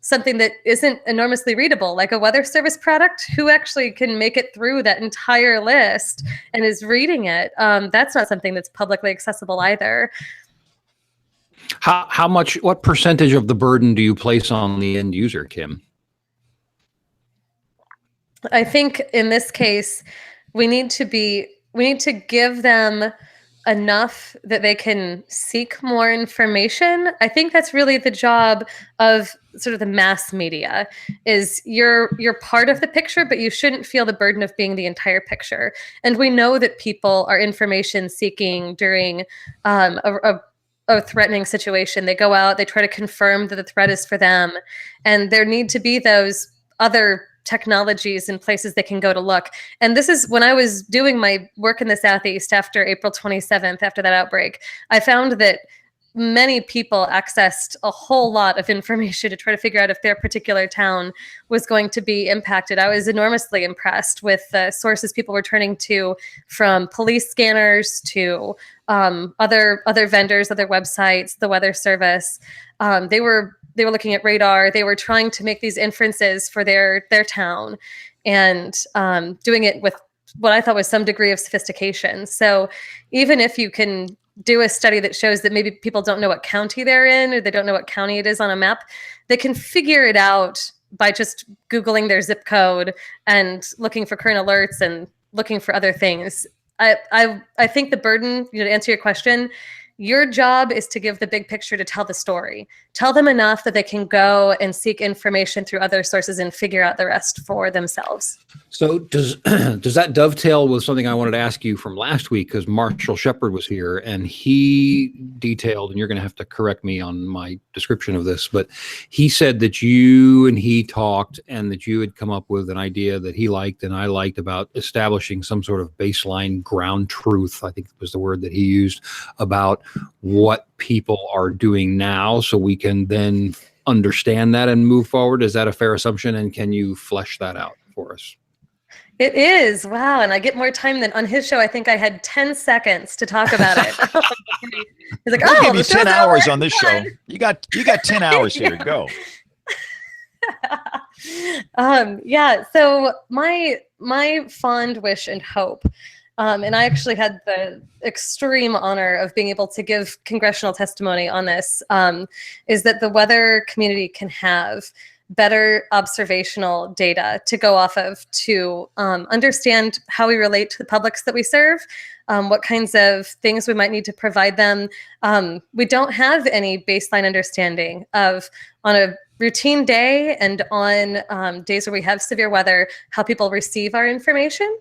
something that isn't enormously readable, like a weather service product. Who actually can make it through that entire list and is reading it? That's not something that's publicly accessible either. What percentage of the burden do you place on the end user, Kim? I think in this case, we need to give them enough that they can seek more information. I think that's really the job of sort of the mass media. Is you're part of the picture, but you shouldn't feel the burden of being the entire picture. And we know that people are information seeking during a threatening situation. They go out, they try to confirm that the threat is for them, and there need to be those other technologies and places they can go to look. And this is when I was doing my work in the Southeast after April 27th, after that outbreak, I found that many people accessed a whole lot of information to try to figure out if their particular town was going to be impacted. I was enormously impressed with the sources people were turning to, from police scanners to other vendors, other websites, the Weather Service. They were looking at radar. They were trying to make these inferences for their town, and doing it with what I thought was some degree of sophistication. So even if you can do a study that shows that maybe people don't know what county they're in, or they don't know what county it is on a map, they can figure it out by just Googling their zip code and looking for current alerts and looking for other things. I think the burden, to answer your question, your job is to give the big picture, to tell the story. Tell them enough that they can go and seek information through other sources and figure out the rest for themselves. So does that dovetail with something I wanted to ask you from last week? Because Marshall Shepard was here and he detailed, and you're going to have to correct me on my description of this, but he said that you and he talked and that you had come up with an idea that he liked and I liked about establishing some sort of baseline ground truth, I think was the word that he used, about what people are doing now so we can then understand that and move forward. Is that a fair assumption? And can you flesh that out for us? It is. Wow. And I get more time than on his show. I think I had 10 seconds to talk about it. He's like, we'll give you 10 hours on this show. You got 10 hours here. Go. Yeah. So my fond wish and hope, and I actually had the extreme honor of being able to give congressional testimony on this, is that the weather community can have better observational data to go off of to understand how we relate to the publics that we serve, what kinds of things we might need to provide them. We don't have any baseline understanding of, on a routine day and on days where we have severe weather, how people receive our information,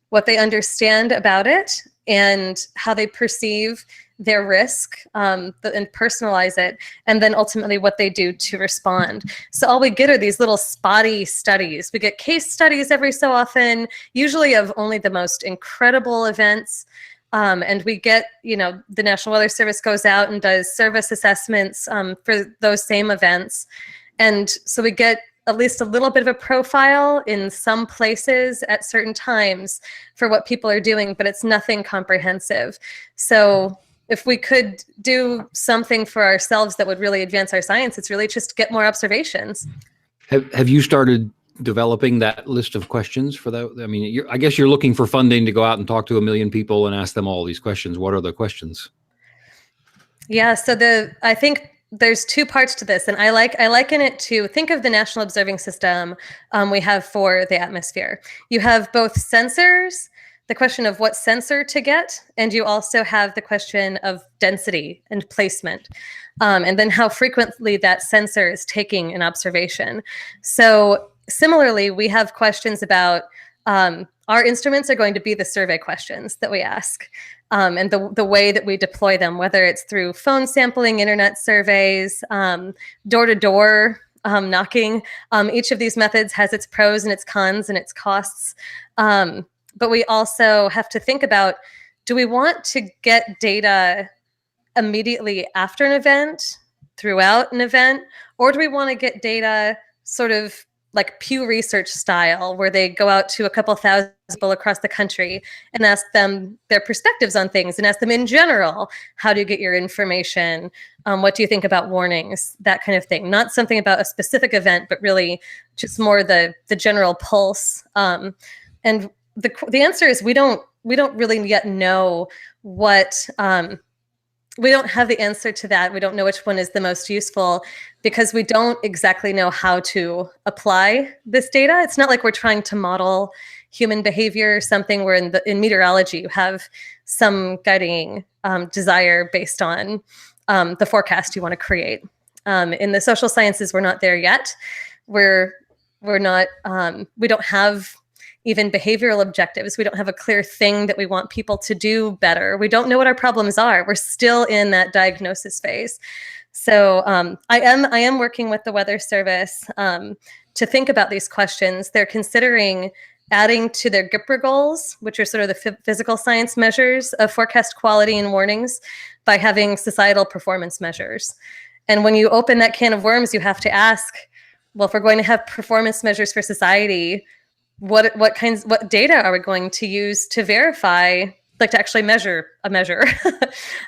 what they understand about it, and how they perceive their risk, and personalize it, and then ultimately what they do to respond. So all we get are these little spotty studies. We get case studies every so often, usually of only the most incredible events. And we get, the National Weather Service goes out and does service assessments for those same events. And so we get at least a little bit of a profile in some places at certain times for what people are doing, but it's nothing comprehensive. So if we could do something for ourselves that would really advance our science, it's really just get more observations. Have you started developing that list of questions for that? I mean, I guess you're looking for funding to go out and talk to 1 million people and ask them all these questions. What are the questions? Yeah, so I think there's two parts to this, and I liken it to, think of the National Observing System we have for the atmosphere. You have both sensors, the question of what sensor to get, and you also have the question of density and placement, and then how frequently that sensor is taking an observation. So similarly, we have questions about, our instruments are going to be the survey questions that we ask, and the way that we deploy them, whether it's through phone sampling, internet surveys, door-to-door knocking. Each of these methods has its pros and its cons and its costs. But we also have to think about, do we want to get data immediately after an event, throughout an event, or do we want to get data sort of like Pew Research style, where they go out to a couple thousand people across the country and ask them their perspectives on things, and ask them in general, how do you get your information? What do you think about warnings? That kind of thing. Not something about a specific event, but really just more the general pulse. And the answer is we don't really yet know what, we don't have the answer to that. We don't know which one is the most useful because we don't exactly know how to apply this data. It's not like we're trying to model human behavior or something where in meteorology you have some guiding desire based on the forecast you want to create. In the social sciences, we're not there yet. We're not, we don't have even behavioral objectives. We don't have a clear thing that we want people to do better. We don't know what our problems are. We're still in that diagnosis phase. So I am working with the Weather Service to think about these questions. They're considering adding to their GIPRA goals, which are sort of the physical science measures of forecast quality and warnings, by having societal performance measures. And when you open that can of worms, you have to ask, well, if we're going to have performance measures for society, what data are we going to use to verify, like to actually measure a measure?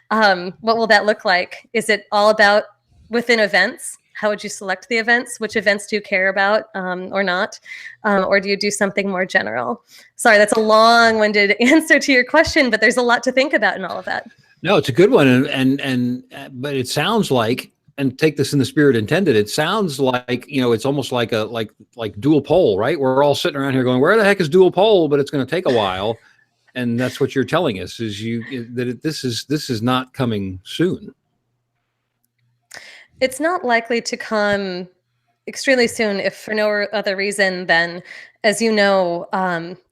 What will that look like? Is it all about within events? How would you select the events? Which events do you care about or not? Or do you do something more general? Sorry, that's a long-winded answer to your question, but there's a lot to think about in all of that. No, it's a good one, and but it sounds like, and take this in the spirit intended, it sounds like, it's almost like like dual pole, right? We're all sitting around here going, where the heck is dual pole? But it's going to take a while, and that's what you're telling us this is not coming soon. It's not likely to come extremely soon, if for no other reason than, as you know,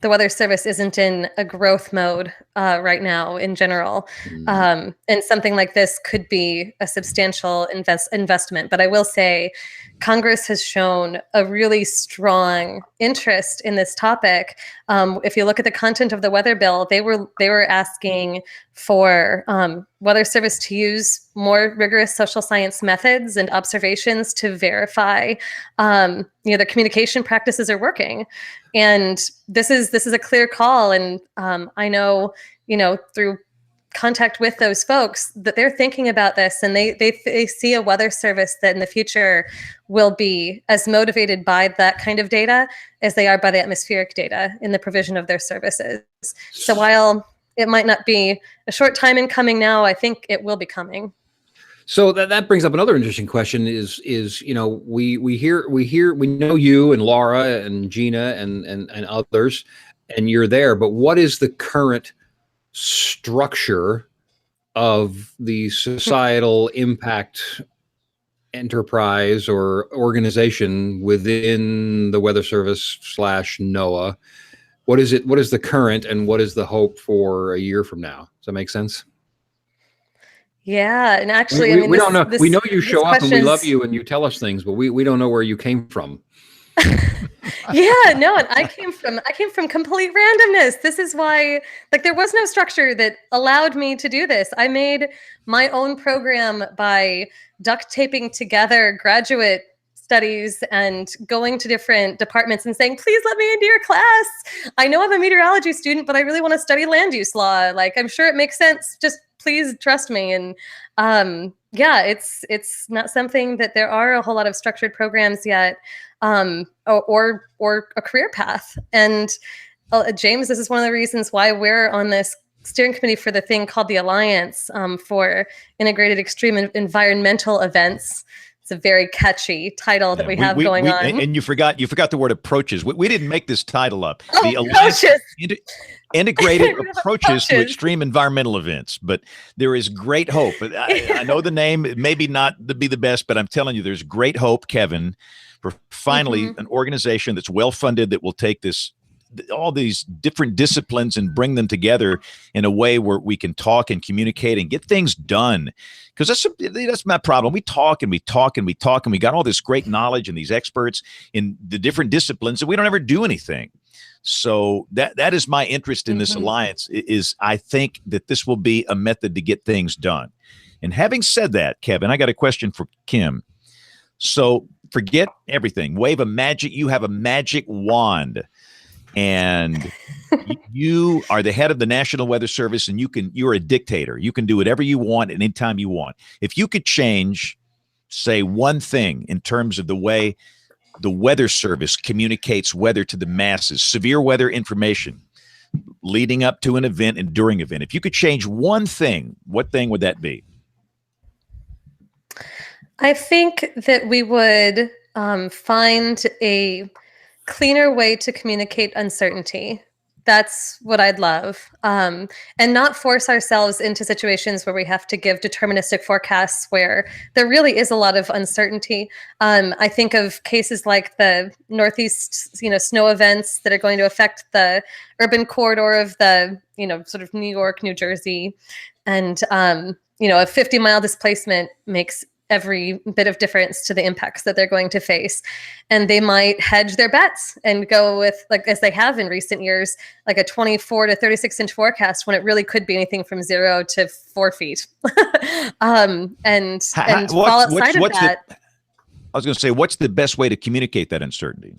the Weather Service isn't in a growth mode right now in general. And something like this could be a substantial investment. But I will say Congress has shown a really strong interest in this topic. If you look at the content of the weather bill, they were asking for Weather Service to use more rigorous social science methods and observations to verify the communication practices are working. And this is a clear call. And I know, through contact with those folks that they're thinking about this, and they see a weather service that in the future will be as motivated by that kind of data as they are by the atmospheric data in the provision of their services. So while it might not be a short time in coming now, I think it will be coming. So that brings up another interesting question is we know you and Laura and Gina and others, and you're there, but what is the current structure of the societal impact enterprise or organization within the Weather Service / NOAA? What is it? What is the current, and what is the hope for a year from now? Does that make sense? Yeah, and actually, we don't know. We know you show up and we love you and you tell us things, but we don't know where you came from. Yeah, no, and I came from complete randomness. This is why, there was no structure that allowed me to do this. I made my own program by duct taping together graduate studies and going to different departments and saying, please let me into your class. I know I'm a meteorology student, but I really want to study land use law. I'm sure it makes sense. Just please trust me. And it's not something that there are a whole lot of structured programs yet, or a career path. And James, this is one of the reasons why we're on this steering committee for the thing called the Alliance for Integrated Extreme Environmental Events. It's a very catchy title that we have going on. And you forgot the word approaches. We didn't make this title up. Oh, the Alliance Integrated Approaches to Extreme Environmental Events. But there is great hope. I know the name maybe not be the best, but I'm telling you, there's great hope, Kevin, for finally an organization that's well funded that will take all these different disciplines and bring them together in a way where we can talk and communicate and get things done. Because that's my problem. We talk and we talk and we talk, and we got all this great knowledge and these experts in the different disciplines, and we don't ever do anything. So that is my interest in this alliance, is I think that this will be a method to get things done. And having said that, Kevin, I got a question for Kim. So forget everything. You have a magic wand. And you are the head of the National Weather Service, and you're a dictator. You can do whatever you want at any time you want. If you could change, say, one thing in terms of the way the Weather Service communicates weather to the masses, severe weather information leading up to an event and during an event, if you could change one thing, what thing would that be? I think that we would find a cleaner way to communicate uncertainty. That's what I'd love. And not force ourselves into situations where we have to give deterministic forecasts where there really is a lot of uncertainty. I think of cases like the Northeast, snow events that are going to affect the urban corridor of the, sort of New York, New Jersey. And, a 50-mile displacement makes every bit of difference to the impacts that they're going to face. And they might hedge their bets and go with, as they have in recent years, a 24 to 36 inch forecast when it really could be anything from 0 to 4 feet. And fall outside of that. I was going to say, what's the best way to communicate that uncertainty?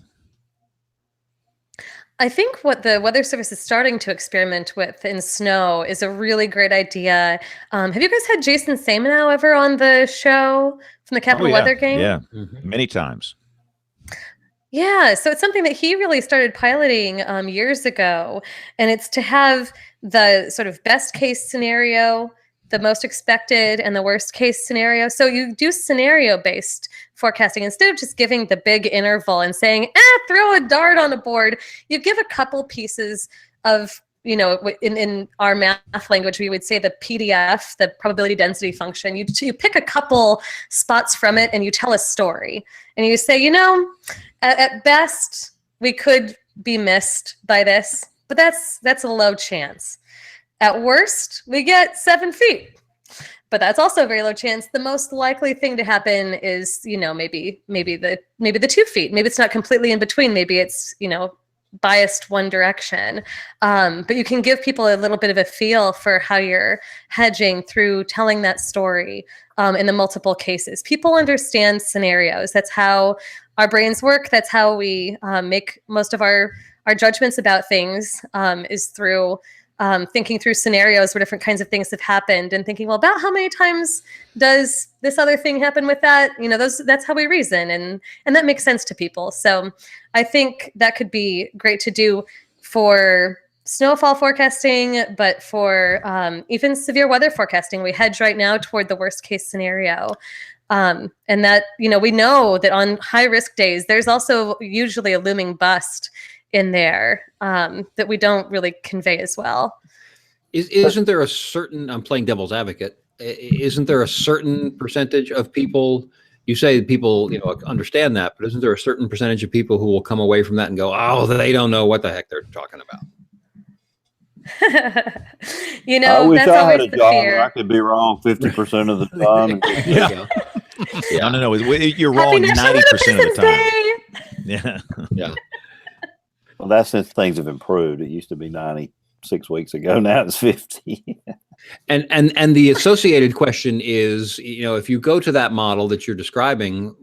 I think what the Weather Service is starting to experiment with in snow is a really great idea. Have you guys had Jason Samenow ever on the show from the Capital Weather Game? Yeah, many times. Yeah, so it's something that he really started piloting years ago, and it's to have the sort of best case scenario, the most expected and the worst case scenario. So you do scenario based forecasting instead of just giving the big interval and saying, throw a dart on a board. You give a couple pieces of, in our math language, we would say the PDF, the probability density function. You pick a couple spots from it and you tell a story. And you say, at best, we could be missed by this, but that's a low chance. At worst, we get 7 feet, but that's also a very low chance. The most likely thing to happen is, maybe the 2 feet. Maybe it's not completely in between. Maybe it's, biased one direction. But you can give people a little bit of a feel for how you're hedging through telling that story in the multiple cases. People understand scenarios. That's how our brains work. That's how we make most of our judgments about things is through thinking through scenarios where different kinds of things have happened and thinking, well, about how many times does this other thing happen with that? That's how we reason, and that makes sense to people. So I think that could be great to do for snowfall forecasting, but for even severe weather forecasting. We hedge right now toward the worst case scenario. And that, we know that on high risk days, there's also usually a looming bust in there that we don't really convey as well. Isn't there a certain, I'm playing devil's advocate, isn't there a certain percentage of people, you say people, understand that, but isn't there a certain percentage of people who will come away from that and go, oh, they don't know what the heck they're talking about? I wish I had a job where I could be wrong 50% of the time. Yeah. No, you're wrong 90% of the time. Yeah. Yeah. Well, that's since things have improved. It used to be 96 weeks ago. Now it's 50. And the associated question is, if you go to that model that you're describing,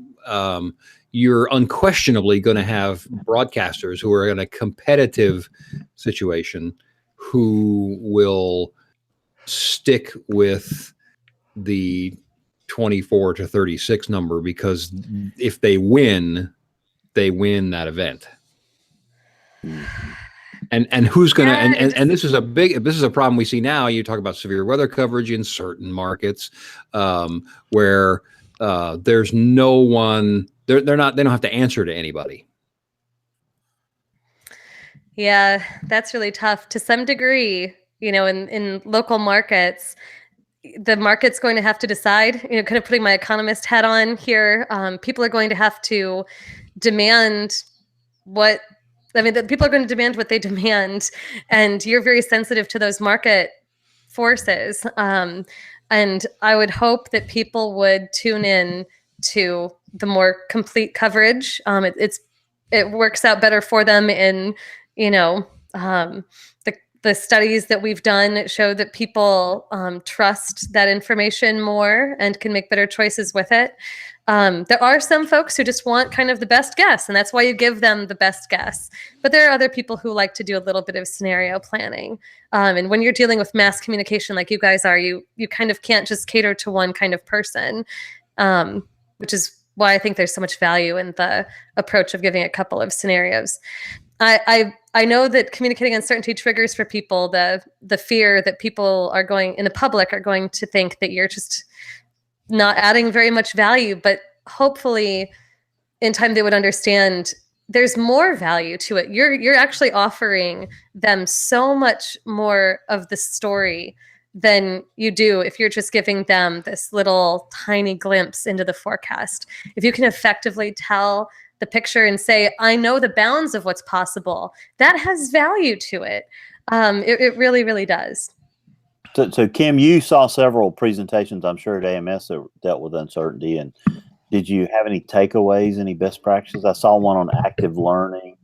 you're unquestionably going to have broadcasters who are in a competitive situation who will stick with the 24 to 36 number, because if they win that event. And who's going to, and this is a problem we see now. You talk about severe weather coverage in certain markets where there's no one, they don't have to answer to anybody. Yeah, that's really tough to some degree. In local markets, the market's going to have to decide, kind of putting my economist hat on here. People are going to have to demand people are going to demand what they demand, and you're very sensitive to those market forces. And I would hope that people would tune in to the more complete coverage. It works out better for them in, the studies that we've done show that people trust that information more and can make better choices with it. There are some folks who just want kind of the best guess, and that's why you give them the best guess. But there are other people who like to do a little bit of scenario planning. And when you're dealing with mass communication like you guys are, you kind of can't just cater to one kind of person, which is why I think there's so much value in the approach of giving a couple of scenarios. I know that communicating uncertainty triggers for people the fear that people are going in the public are going to think that you're just not adding very much value, but hopefully in time they would understand there's more value to it. You're actually offering them so much more of the story than you do if you're just giving them this little tiny glimpse into the forecast. If you can effectively tell the picture and say, I know the bounds of what's possible, that has value to it. It really, really does. So Kim, you saw several presentations, I'm sure, at AMS that dealt with uncertainty. And did you have any takeaways, any best practices? I saw one on active learning,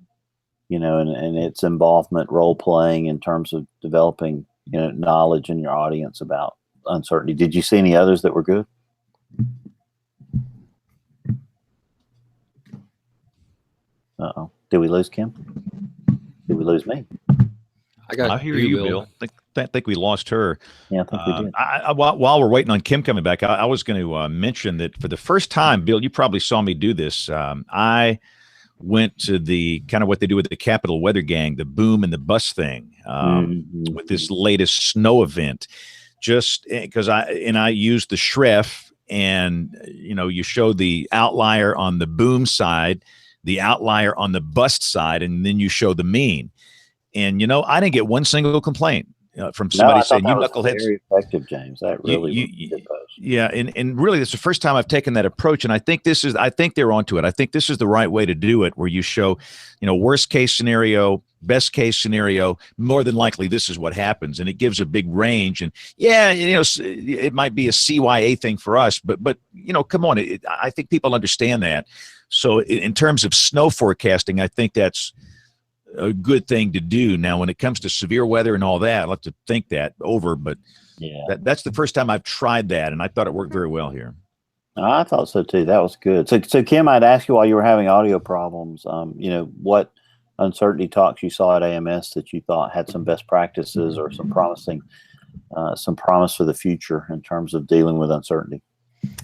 and its involvement, role playing in terms of developing, knowledge in your audience about uncertainty. Did you see any others that were good? Uh-oh. Did we lose Kim? Did we lose me? I hear you, Bill. I think we lost her. Yeah, I think we did. While we're waiting on Kim coming back, I was going to mention that for the first time, Bill, you probably saw me do this. I went to the kind of what they do with the Capital Weather Gang, the boom and the bust thing, with this latest snow event, just because I used the Schref, and you show the outlier on the boom side, the outlier on the bust side, and then you show the mean. And I didn't get one single complaint from somebody saying, "You knuckleheads." Very effective, James. That really yeah, and really, it's the first time I've taken that approach, and I think they're onto it. I think this is the right way to do it, where you show, worst case scenario, best case scenario, more than likely this is what happens, and it gives a big range. And yeah, it might be a CYA thing for us, but come on, I think people understand that. So in terms of snow forecasting, I think that's a good thing to do. Now, when it comes to severe weather and all that, I'll have to think that over, but yeah, that's the first time I've tried that, and I thought it worked very well here. I thought so too. That was good. So Kim, I'd ask you, while you were having audio problems, what uncertainty talks you saw at AMS that you thought had some best practices or some promise for the future in terms of dealing with uncertainty?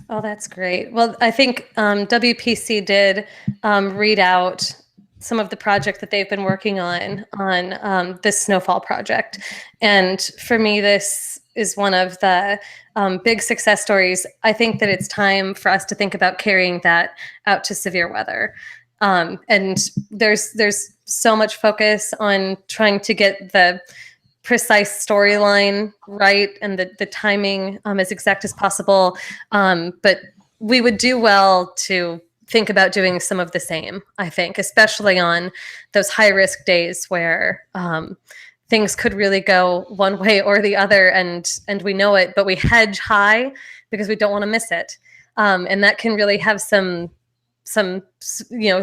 Oh, that's great. Well, I think WPC did read out some of the project that they've been working on this snowfall project. And for me, this is one of the big success stories. I think that it's time for us to think about carrying that out to severe weather. And there's so much focus on trying to get the precise storyline right and the timing as exact as possible. But we would do well to think about doing some of the same, I think, especially on those high risk days where things could really go one way or the other, and we know it, but we hedge high because we don't want to miss it. And that can really have some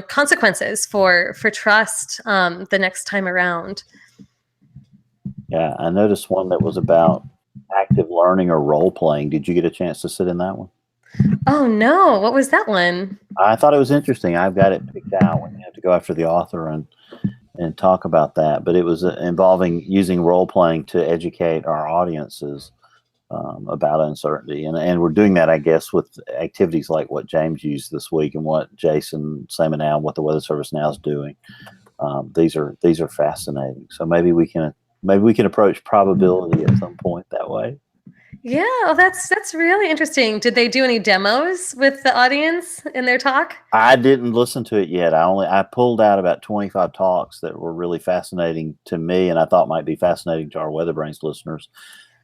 consequences for trust the next time around. Yeah, I noticed one that was about active learning or role playing. Did you get a chance to sit in that one? Oh no, what was that one? I thought it was interesting. I've got it picked out when you have to go after the author and talk about that. But it was involving using role playing to educate our audiences about uncertainty, and we're doing that, I guess, with activities like what James used this week and what Jason Salmon what the Weather Service now is doing. These are fascinating. So maybe we can approach probability at some point that way. Yeah, well, that's really interesting. Did they do any demos with the audience in their talk? I didn't listen to it yet. I pulled out about 25 talks that were really fascinating to me, and I thought might be fascinating to our WeatherBrains listeners.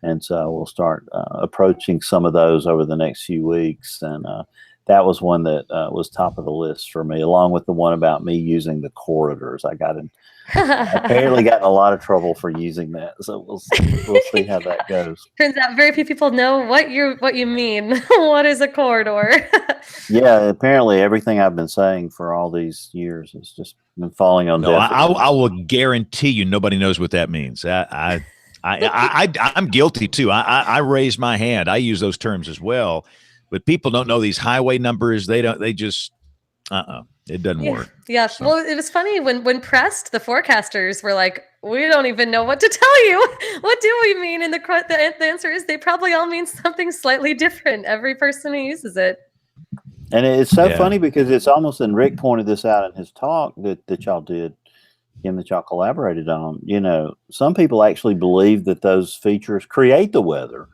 And so we'll start approaching some of those over the next few weeks. And that was one that was top of the list for me, along with the one about me using the corridors. I apparently got in a lot of trouble for using that. So we'll see how that goes. Turns out very few people know what you mean. What is a corridor? Yeah, apparently everything I've been saying for all these years has just been falling on deaf ears. I will guarantee you nobody knows what that means. I'm guilty too. I raise my hand. I use those terms as well, but people don't know these highway numbers. It doesn't work. Yeah. So. Well, it was funny when pressed, the forecasters were like, "We don't even know what to tell you. What do we mean?" And the answer is they probably all mean something slightly different. Every person who uses it. And it's so funny because it's almost, and Rick pointed this out in his talk that y'all did, Kim, that y'all collaborated on. Some people actually believe that those features create the weather,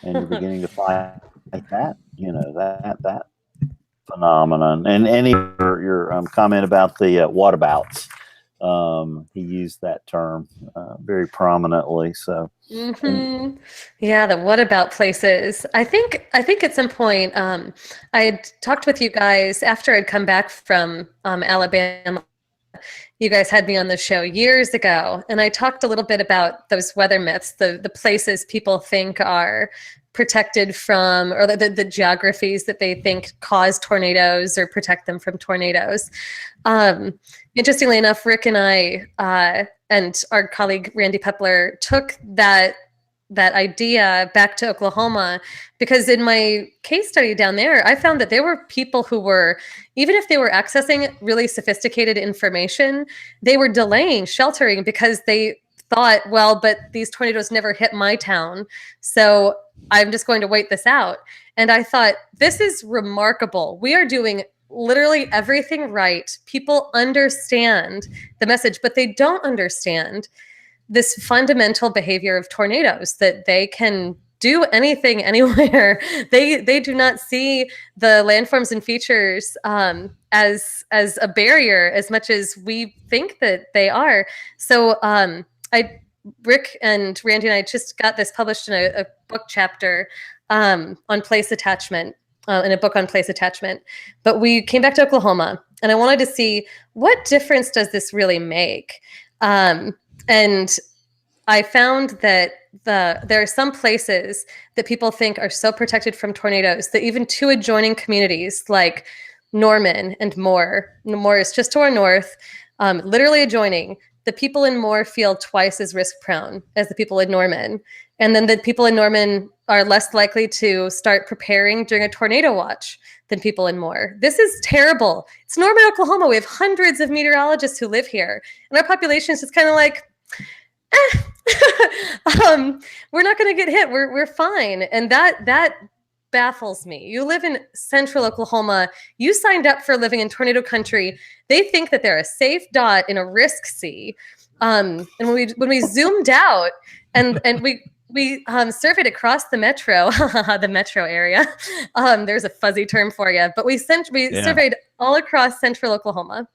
and you're beginning to find that, that phenomenon. And your comment about the whatabouts, he used that term very prominently. So yeah, the what about places. I think at some point I had talked with you guys after I'd come back from Alabama. You guys had me on the show years ago, and I talked a little bit about those weather myths, the places people think are protected from, or the geographies that they think cause tornadoes or protect them from tornadoes. Interestingly enough, Rick and I and our colleague Randy Pepler took that idea back to Oklahoma, because in my case study down there, I found that there were people who were, even if they were accessing really sophisticated information, they were delaying sheltering because they thought, well, but these tornadoes never hit my town, so I'm just going to wait this out. And I thought, this is remarkable. We are doing literally everything right. People understand the message, but they don't understand this fundamental behavior of tornadoes, that they can do anything anywhere. They do not see the landforms and features as a barrier as much as we think that they are. So Rick and Randy and I just got this published in a book chapter on place attachment, in a book on place attachment. But we came back to Oklahoma, and I wanted to see what difference does this really make. And I found that there are some places that people think are so protected from tornadoes that even two adjoining communities like Norman and Moore is just to our north, literally adjoining. The people in Moore feel twice as risk prone as the people in Norman. And then the people in Norman are less likely to start preparing during a tornado watch than people in Moore. This is terrible. It's Norman, Oklahoma. We have hundreds of meteorologists who live here. And our population is just kind of like, we're not going to get hit. We're fine. And that baffles me. You live in central Oklahoma. You signed up for living in tornado country. They think that they're a safe dot in a risk sea. And when we zoomed out and we surveyed across the metro, the metro area. There's a fuzzy term for you, but we surveyed all across central Oklahoma.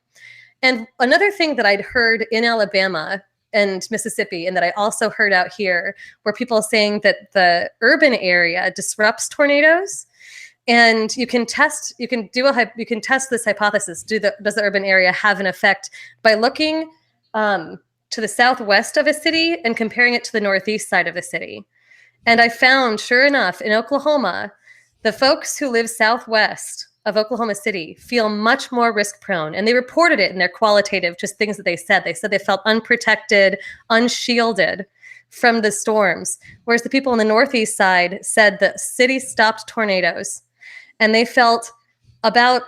And another thing that I'd heard in Alabama and Mississippi, and that I also heard out here, were people saying that the urban area disrupts tornadoes. And you can test this hypothesis. Does the urban area have an effect by looking to the southwest of a city and comparing it to the northeast side of the city? And I found, sure enough, in Oklahoma, the folks who live southwest of Oklahoma City feel much more risk prone. And they reported it in their qualitative, just things that they said. They said they felt unprotected, unshielded from the storms. Whereas the people on the northeast side said the city stopped tornadoes. And they felt about,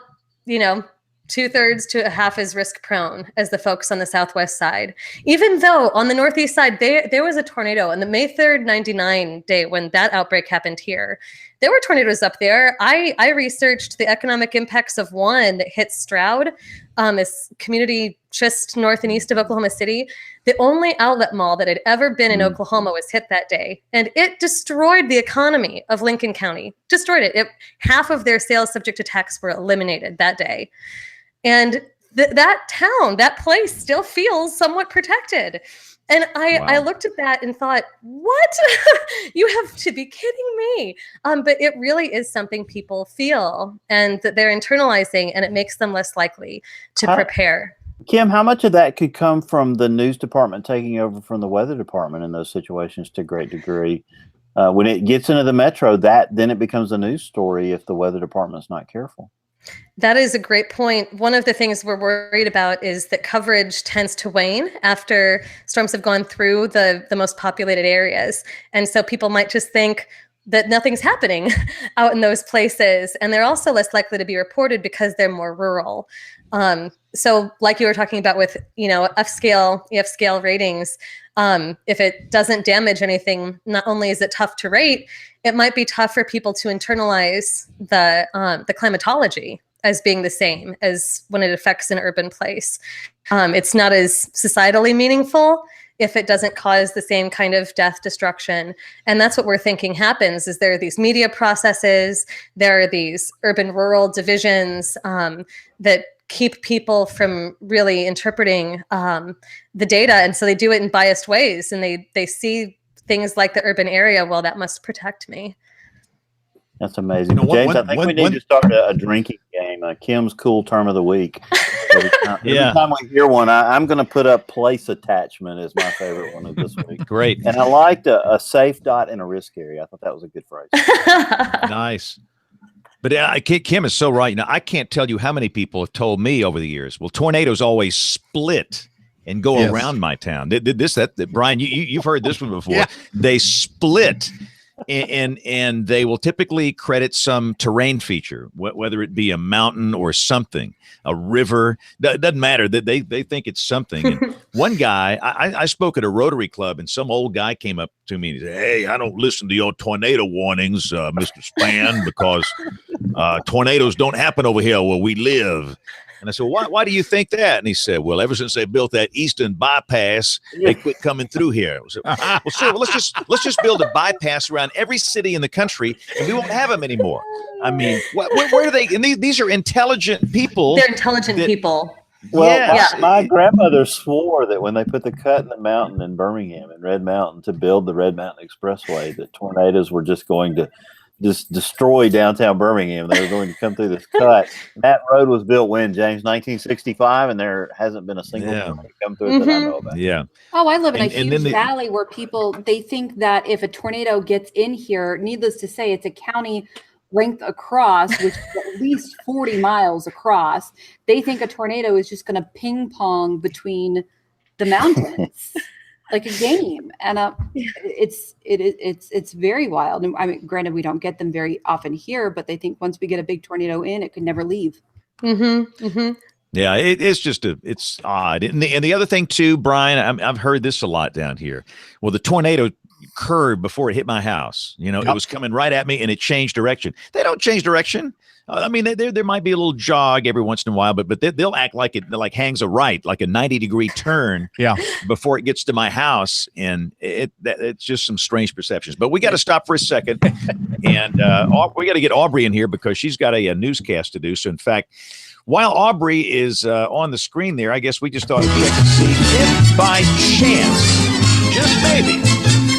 2/3 to a half as risk prone as the folks on the southwest side. Even though on the northeast side, there was a tornado on the May 3rd, 1999 day when that outbreak happened here. There were tornadoes up there. I researched the economic impacts of one that hit Stroud, this community just north and east of Oklahoma City. The only outlet mall that had ever been in Oklahoma was hit that day. And it destroyed the economy of Lincoln County, destroyed it. Half of their sales subject to tax were eliminated that day. And that place still feels somewhat protected. And I looked at that and thought, what? You have to be kidding me. But it really is something people feel and that they're internalizing, and it makes them less likely to prepare. Kim, how much of that could come from the news department taking over from the weather department in those situations to a great degree? When it gets into the metro, then it becomes a news story if the weather department's not careful. That is a great point. One of the things we're worried about is that coverage tends to wane after storms have gone through the most populated areas. And so people might just think that nothing's happening out in those places. And they're also less likely to be reported because they're more rural. So like you were talking about with, EF scale ratings, if it doesn't damage anything, not only is it tough to rate, it might be tough for people to internalize the climatology as being the same as when it affects an urban place. It's not as societally meaningful if it doesn't cause the same kind of death, destruction. And that's what we're thinking happens, is there are these media processes, there are these urban-rural divisions that keep people from really interpreting the data. And so they do it in biased ways, and they see things like the urban area, well, that must protect me. That's amazing. James, I think we need to start a drinking game, Kim's cool term of the week. Every time we hear one, I'm going to put up place attachment as my favorite one of this week. Great. And I liked a safe dot in a risk area. I thought that was a good phrase. Nice. But Kim is so right. Now, I can't tell you how many people have told me over the years, well, tornadoes always split and go around my town. Brian, you've heard this one before. Yeah. They split. And they will typically credit some terrain feature, whether it be a mountain or something, a river. Doesn't matter. They think it's something. And one guy, I spoke at a Rotary Club, and some old guy came up to me and he said, "Hey, I don't listen to your tornado warnings, Mr. Spann, because tornadoes don't happen over here where we live." And I said, why do you think that? And he said, well, ever since they built that eastern bypass, they quit coming through here. I said, well, sir, let's just build a bypass around every city in the country, and we won't have them anymore. I mean, where do they? And these are intelligent people. They're intelligent people. Well, my grandmother swore that when they put the cut in the mountain in Birmingham, in Red Mountain, to build the Red Mountain Expressway, that tornadoes were just going to just destroy downtown Birmingham. They were going to come through this cut. That road was built when, James? 1965, and there hasn't been a single tornado come through it that I know about. Yeah. Oh, I live in a huge valley where they think that if a tornado gets in here, needless to say, it's a county length across, which is at least 40 miles across. They think a tornado is just going to ping pong between the mountains like a game, and it's very wild. And I mean, granted, we don't get them very often here, but they think once we get a big tornado in, it could never leave. Yeah, it's odd. And the other thing too, Brian, I've heard this a lot down here. Well, the tornado curved before it hit my house. You know, it was coming right at me, and it changed direction. They don't change direction. I mean, there might be a little jog every once in a while, but they'll act like it hangs a right, like a 90-degree turn. Before it gets to my house, and it's just some strange perceptions. But we got to stop for a second, and we got to get Aubrey in here because she's got a newscast to do. So, in fact, while Aubrey is on the screen there, I guess we just thought we could see if by chance,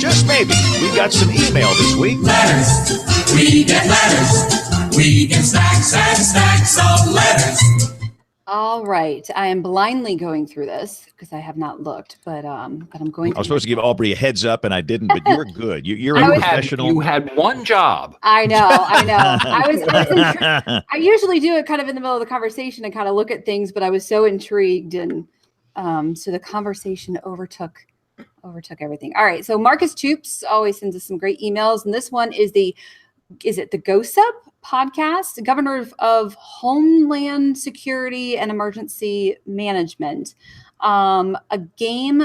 just maybe, we got some email this week. Letters. We get letters. We get stacks and stacks of letters. All right. I am blindly going through this because I have not looked, but I'm going to. I was supposed to give Aubrey a heads up, and I didn't, but you were good. You're a professional. You had one job. I know. I usually do it kind of in the middle of the conversation and kind of look at things, but I was so intrigued, and so the conversation overtook everything. All right. So Marcus Toops always sends us some great emails, and this one is the GOSUP podcast, Governor of Homeland Security and Emergency Management. Get a Game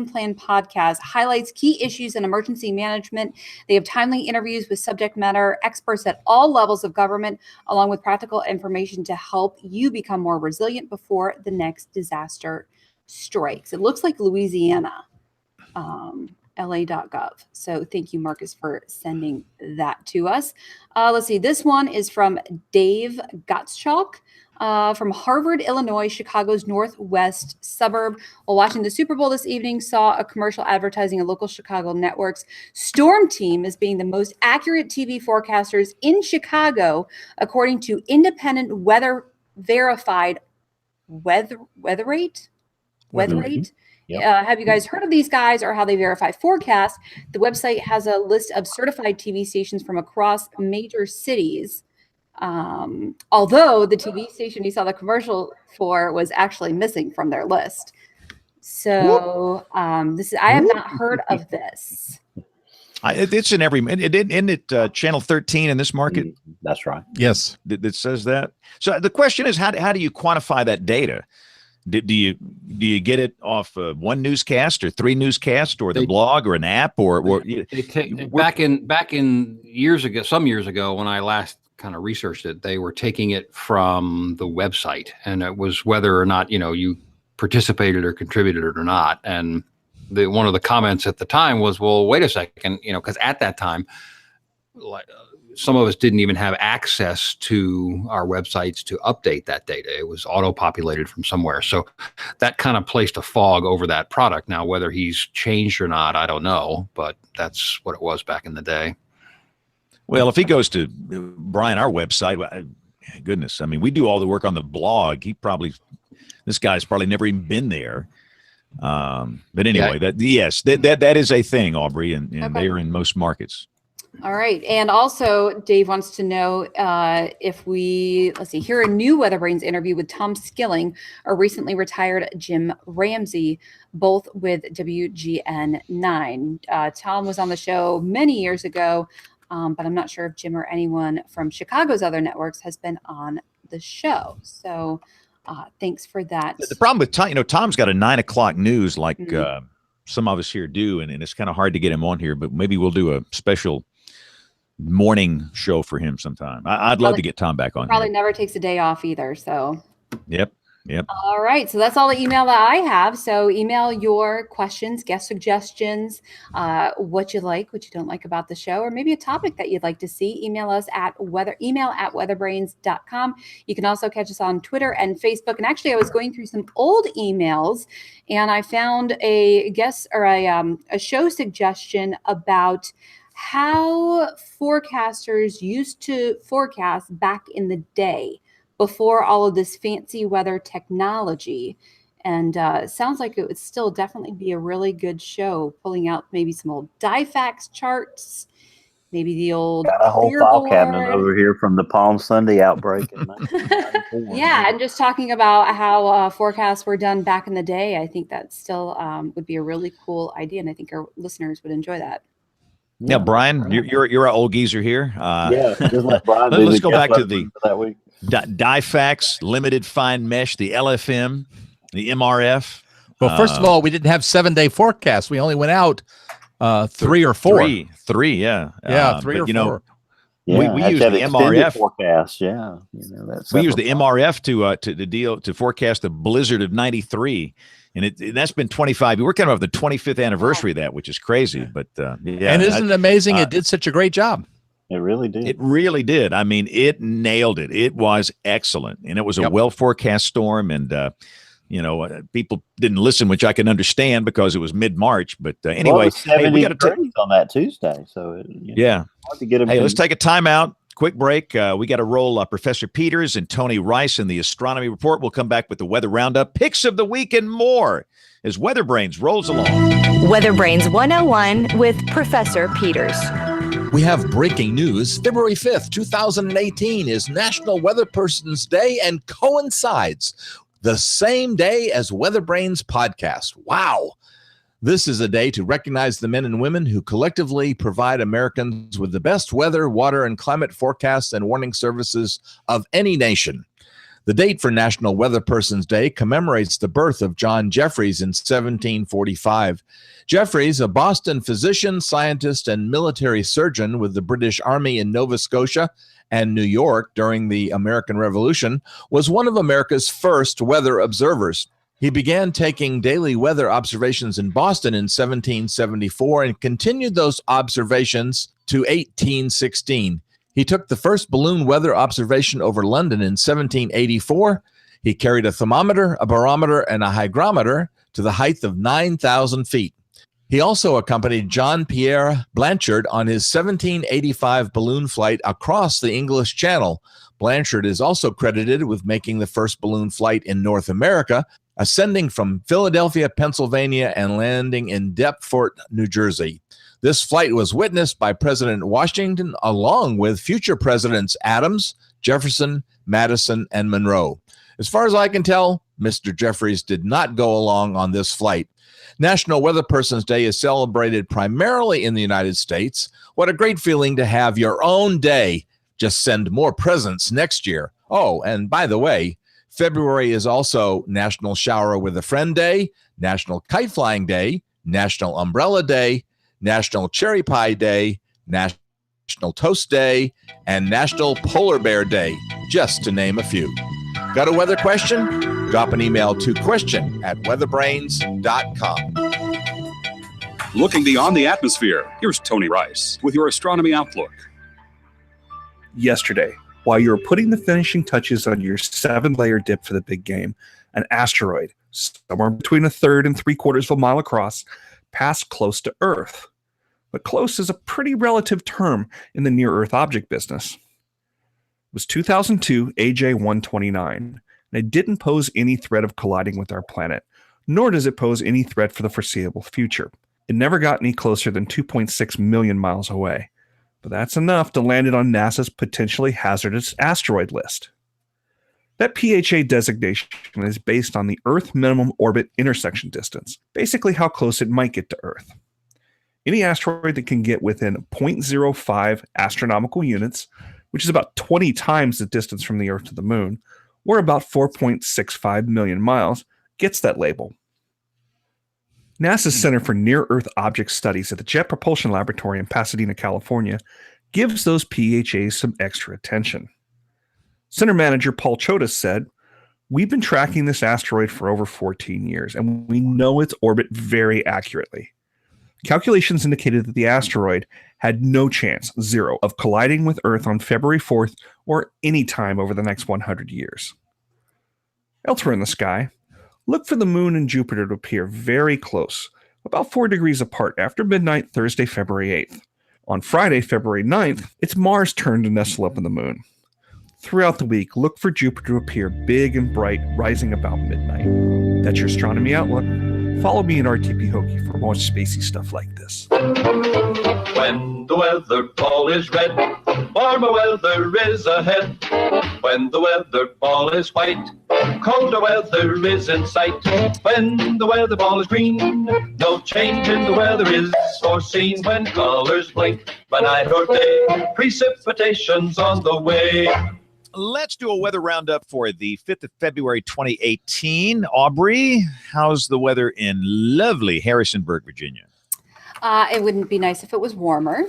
Plan podcast highlights key issues in emergency management. They have timely interviews with subject matter experts at all levels of government, along with practical information to help you become more resilient before the next disaster strikes. It looks like Louisiana. LA.gov. So thank you, Marcus, for sending that to us. Let's see. This one is from Dave Gottschalk from Harvard, Illinois, Chicago's northwest suburb. While watching the Super Bowl this evening, saw a commercial advertising a local Chicago network's Storm Team as being the most accurate TV forecasters in Chicago, according to independent weather-verified WeatherRate. Yep. Have you guys heard of these guys or how they verify forecasts? The website has a list of certified TV stations from across major cities. Although the TV station you saw the commercial for was actually missing from their list. So I have not heard of this. It's in every, isn't it channel 13 in this market? That's right. Yes. That says that. So the question is, how do you quantify that data? Do you get it off one newscast or three newscasts or the blog or an app or back in years ago, some years ago when I last kind of researched it, they were taking it from the website, and it was whether or not you participated or contributed or not. And one of the comments at the time was, well, wait a second, because at that time, some of us didn't even have access to our websites to update that data. It was auto-populated from somewhere. So that kind of placed a fog over that product. Now, whether he's changed or not, I don't know, but that's what it was back in the day. Well, if he goes to, Brian, our website, goodness, I mean, we do all the work on the blog. This guy's probably never even been there. But anyway, that is a thing, Aubrey, and they are in most markets. All right. And also, Dave wants to know if hear a new WeatherBrains interview with Tom Skilling, a recently retired Jim Ramsey, both with WGN9. Tom was on the show many years ago, but I'm not sure if Jim or anyone from Chicago's other networks has been on the show. So thanks for that. The problem with Tom, Tom's got a 9 o'clock news like some of us here do, and it's kind of hard to get him on here, but maybe we'll do a special morning show for him sometime. I'd love to get Tom back on. Probably here. Never takes a day off either. So Yep. All right. So that's all the email that I have. So email your questions, guest suggestions, what you like, what you don't like about the show, or maybe a topic that you'd like to see. Email us at weatherbrains.com. You can also catch us on Twitter and Facebook. And actually, I was going through some old emails and I found a guest or a show suggestion about how forecasters used to forecast back in the day, before all of this fancy weather technology. And it sounds like it would still definitely be a really good show, pulling out maybe some old DIFAX charts, maybe the old got a whole file cabinet over here from the Palm Sunday outbreak in 1994. Yeah, and just talking about how forecasts were done back in the day, I think that still would be a really cool idea, and I think our listeners would enjoy that. Now, Brian, you're an old geezer here. Yeah, just like Brian. Let's go back to the that week. DIFAX, limited fine mesh, the LFM, the MRF. Well, first of all, we didn't have 7-day forecasts. We only went out 3 or 4. Three, yeah. 3 or 4. We use the MRF forecast. Yeah, we use the MRF to forecast the blizzard of '93, and that's been 25. We're kind of the 25th anniversary of that, which is crazy. But yeah, and isn't it amazing? It did such a great job. It really did. It really did. I mean, it nailed it. It was excellent, and it was a well forecast storm. And people didn't listen, which I can understand because it was mid-March. But anyway, we got to on that Tuesday. So hard to get them. Hey, let's take a timeout. Quick break. We got to roll Professor Peters and Tony Rice in the astronomy report. We'll come back with the weather roundup, picks of the week, and more as WeatherBrains rolls along. WeatherBrains 101 with Professor Peters. We have breaking news. February 5th, 2018 is National Weather Person's Day and coincides the same day as WeatherBrains podcast. Wow. This is a day to recognize the men and women who collectively provide Americans with the best weather, water, and climate forecasts and warning services of any nation. The date for National Weather Person's Day commemorates the birth of John Jeffries in 1745. Jeffries, a Boston physician, scientist, and military surgeon with the British Army in Nova Scotia and New York during the American Revolution, was one of America's first weather observers. He began taking daily weather observations in Boston in 1774 and continued those observations to 1816. He took the first balloon weather observation over London in 1784. He carried a thermometer, a barometer, and a hygrometer to the height of 9,000 feet. He also accompanied Jean-Pierre Blanchard on his 1785 balloon flight across the English Channel. Blanchard is also credited with making the first balloon flight in North America, ascending from Philadelphia, Pennsylvania, and landing in Deptford, New Jersey. This flight was witnessed by President Washington along with future presidents Adams, Jefferson, Madison, and Monroe. As far as I can tell, Mr. Jeffries did not go along on this flight. National Weather Person's Day is celebrated primarily in the United States. What a great feeling to have your own day. Just send more presents next year. Oh, and by the way, February is also National Shower with a Friend Day, National Kite Flying Day, National Umbrella Day, National Cherry Pie Day, National Toast Day, and National Polar Bear Day, just to name a few. Got a weather question? Drop an email to question@weatherbrains.com. Looking beyond the atmosphere, here's Tony Rice with your astronomy outlook. Yesterday, while you were putting the finishing touches on your 7-layer dip for the big game, an asteroid, somewhere between 1/3 and 3/4 of a mile across, passed close to Earth. But close is a pretty relative term in the near-Earth object business. It was 2002 AJ-129, and it didn't pose any threat of colliding with our planet, nor does it pose any threat for the foreseeable future. It never got any closer than 2.6 million miles away, but that's enough to land it on NASA's potentially hazardous asteroid list. That PHA designation is based on the Earth minimum orbit intersection distance, basically how close it might get to Earth. Any asteroid that can get within 0.05 astronomical units, which is about 20 times the distance from the Earth to the Moon, or about 4.65 million miles, gets that label. NASA's Center for Near-Earth Object Studies at the Jet Propulsion Laboratory in Pasadena, California, gives those PHAs some extra attention. Center Manager Paul Chodas said, We've been tracking this asteroid for over 14 years, and we know its orbit very accurately. Calculations indicated that the asteroid had no chance, zero, of colliding with Earth on February 4th or any time over the next 100 years. Elsewhere in the sky, look for the Moon and Jupiter to appear very close, about 4 degrees apart after midnight Thursday, February 8th. On Friday, February 9th, it's Mars' turn to nestle up in the Moon. Throughout the week, look for Jupiter to appear big and bright, rising about midnight. That's your astronomy outlook. Follow me in RTP Hokie for more spacey stuff like this. When the weather ball is red, warmer weather is ahead. When the weather ball is white, colder weather is in sight. When the weather ball is green, no change in the weather is foreseen. When colors blink, by night or day, precipitation's on the way. Let's do a weather roundup for the 5th of February, 2018. Aubrey, how's the weather in lovely Harrisonburg, Virginia? It wouldn't be nice if it was warmer.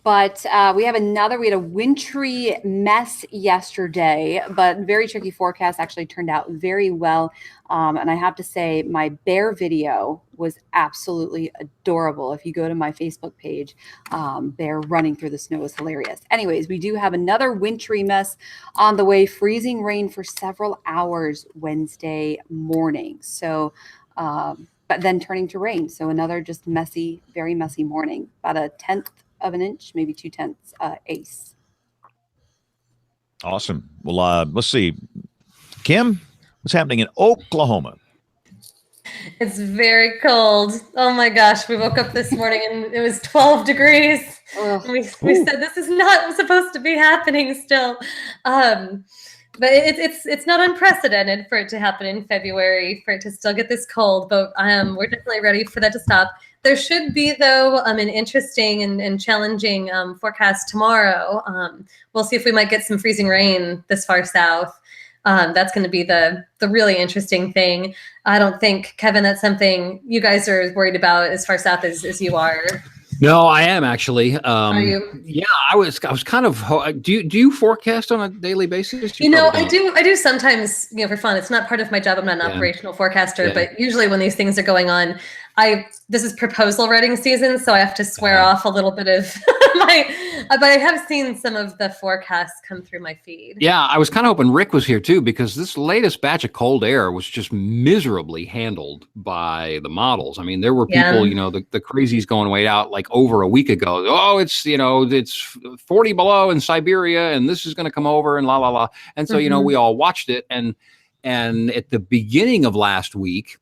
But we had a wintry mess yesterday, but very tricky forecast actually turned out very well. And I have to say, my bear video was absolutely adorable. If you go to my Facebook page, bear running through the snow is hilarious. Anyways, we do have another wintry mess on the way, freezing rain for several hours Wednesday morning. So, but then turning to rain. So another just messy, very messy morning, about 1/10 of an inch, maybe 2/10 ace. Awesome. Well, let's see. Kim, what's happening in Oklahoma? It's very cold. Oh my gosh. We woke up this morning and it was 12 degrees. We said this is not supposed to be happening still. But it's not unprecedented for it to happen in February, for it to still get this cold, but we're definitely ready for that to stop. There should be, though, an interesting and challenging forecast tomorrow. We'll see if we might get some freezing rain this far south. That's going to be the really interesting thing. I don't think, Kevin, that's something you guys are worried about as far south as you are. No, I am actually. Are you? Yeah, I was kind of. Do you forecast on a daily basis? I do sometimes. For fun. It's not part of my job. I'm not an operational forecaster, but usually when these things are going on, this is proposal writing season, so I have to swear off a little bit of but I have seen some of the forecasts come through my feed. Yeah, I was kind of hoping Rick was here too, because this latest batch of cold air was just miserably handled by the models. I mean, there were people, the crazies going way out like over a week ago. Oh, it's 40 below in Siberia, and this is going to come over, and la la la. And so we all watched it, and at the beginning of last week,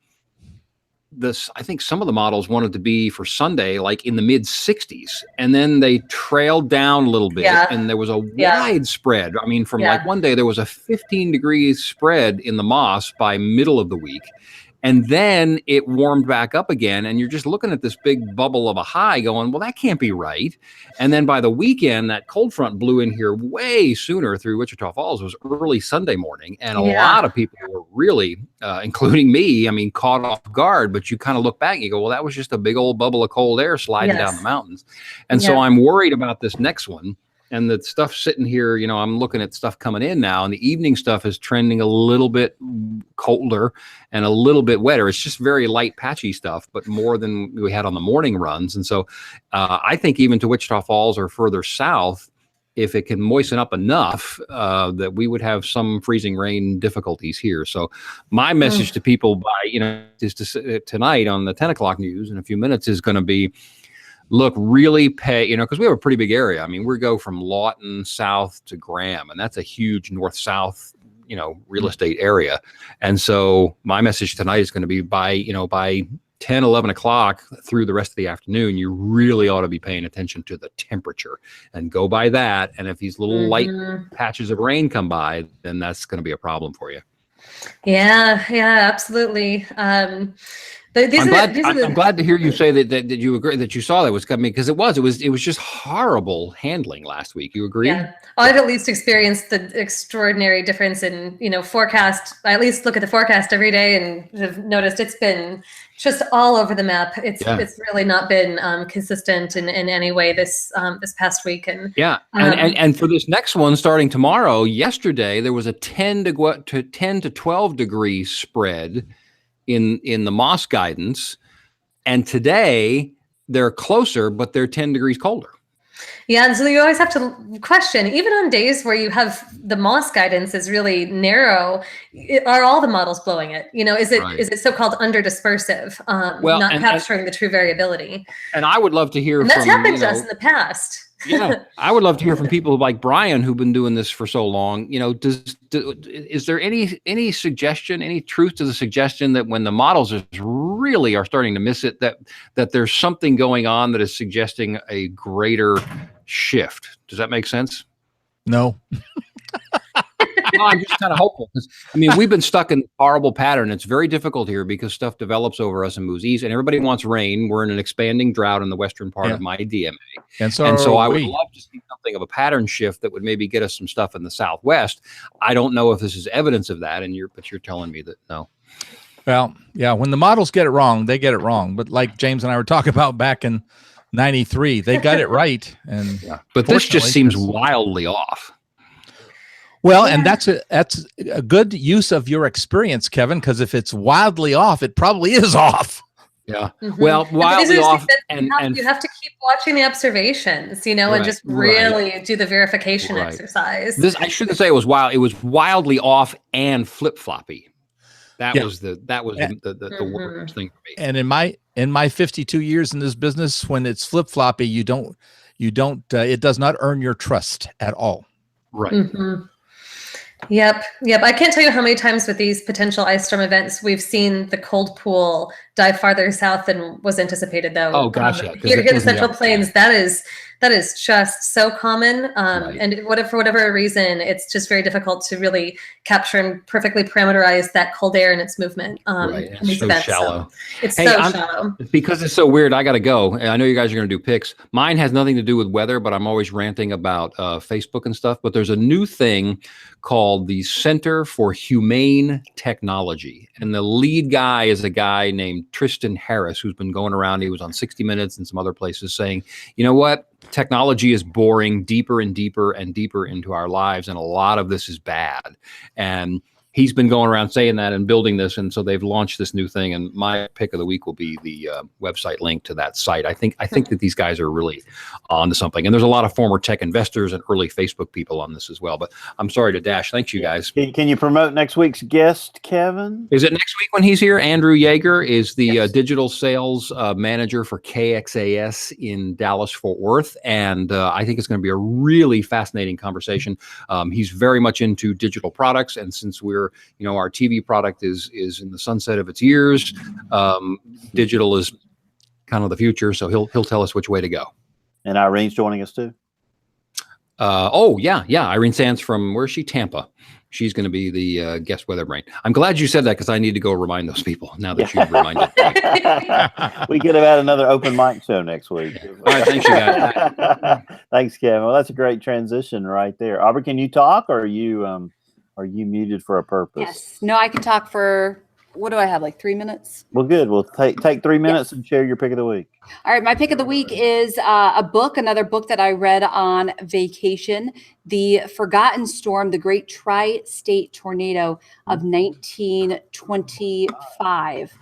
I think some of the models wanted to be for Sunday, like in the mid 60s, and then they trailed down a little bit, and there was a wide spread. I mean, from like one day, there was a 15 degrees spread in the Moss by middle of the week. And then it warmed back up again, and you're just looking at this big bubble of a high going, well, that can't be right. And then by the weekend, that cold front blew in here way sooner through Wichita Falls. It was early Sunday morning, and a lot of people were really, including me, caught off guard. But you kind of look back and you go, well, that was just a big old bubble of cold air sliding down the mountains. And so I'm worried about this next one. And the stuff sitting here, I'm looking at stuff coming in now, and the evening stuff is trending a little bit colder and a little bit wetter. It's just very light, patchy stuff, but more than we had on the morning runs. And so I think even to Wichita Falls or further south, if it can moisten up enough, that we would have some freezing rain difficulties here. So my message to people is tonight on the 10 o'clock news in a few minutes is going to be, look, really pay, because we have a pretty big area. I mean, we go from Lawton south to Graham, and that's a huge north-south, real estate area. And so my message tonight is going to be by 10, 11 o'clock through the rest of the afternoon, you really ought to be paying attention to the temperature and go by that. And if these little light patches of rain come by, then that's going to be a problem for you. Yeah, absolutely. I'm glad to hear you say that you agree that you saw that was coming, because it was just horrible handling last week. You agree? Yeah, I've at least experienced the extraordinary difference in forecast. I at least look at the forecast every day and have noticed it's been just all over the map. It's really not been consistent in any way this past week. And and for this next one starting tomorrow, yesterday there was a 10 to 12 degree spread in the Moss guidance, and today they're closer, but they're 10 degrees colder. Yeah, and so you always have to question, even on days where you have the Moss guidance is really narrow, are all the models blowing it? Is it so-called under-dispersive, not capturing the true variability? And I would love to hear that's happened to us in the past. I would love to hear from people like Brian, who've been doing this for so long. Is there any suggestion, any truth to the suggestion that when the models really are starting to miss it, that there's something going on that is suggesting a greater shift? Does that make sense? No. No, I'm just kind of hopeful, because we've been stuck in a horrible pattern. It's very difficult here because stuff develops over us and moves east, and everybody wants rain. We're in an expanding drought in the western part of my DMA, and so I would love to see something of a pattern shift that would maybe get us some stuff in the southwest. I don't know if this is evidence of that, but you're telling me that no. Well, yeah, when the models get it wrong, they get it wrong. But like James and I were talking about back in '93, they got it right, and but this just seems wildly off. Well, and that's a good use of your experience, Kevin, because if it's wildly off, it probably is off. Yeah. Mm-hmm. Well, wildly off, and you have to keep watching the observations, and just really do the verification exercise. I shouldn't say it was wild. It was wildly off and flip-floppy. That was the worst thing for me. And in my 52 years in this business, when it's flip-floppy, it does not earn your trust at all. Right. Mm-hmm. Yep. I can't tell you how many times with these potential ice storm events we've seen the cold pool dive farther south than was anticipated, though. Oh gosh, here in the Central Plains, that is just so common. And for whatever reason, it's just very difficult to really capture and perfectly parameterize that cold air and its movement. In these events. Shallow. It's shallow. Because it's so weird, I got to go. I know you guys are going to do picks. Mine has nothing to do with weather, but I'm always ranting about Facebook and stuff. But there's a new thing called the Center for Humane Technology. And the lead guy is a guy named Tristan Harris, who's been going around. He was on 60 Minutes and some other places saying, you know what? Technology is boring deeper and deeper and deeper into our lives, and a lot of this is bad. And he's been going around saying that and building this, and so they've launched this new thing. And my pick of the week will be the website link to that site. I think that these guys are really onto something, and there's a lot of former tech investors and early Facebook people on this as well. But I'm sorry to dash. Thanks, you guys. Can you promote next week's guest, Kevin? Is it next week when he's here? Andrew Yeager is the digital sales manager for KXAS in Dallas-Fort Worth, and I think it's going to be a really fascinating conversation. He's very much into digital products, and since our TV product is in the sunset of its years, digital is kind of the future. So he'll tell us which way to go. And Irene's joining us too. Irene Sands from, where's she? Tampa. She's going to be the guest weather brain. I'm glad you said that, because I need to go remind those people now that you've reminded me. We could have had another open mic show next week. All right, thanks, you guys. Thanks, Kevin. Well, that's a great transition right there. Aubrey, can you talk, or are you muted for a purpose? Yes. No, I can talk for, what do I have, like 3 minutes? Well, good. We'll take 3 minutes and share your pick of the week. All right. My pick of the week is another book that I read on vacation, The Forgotten Storm, the Great Tri-State Tornado of 1925.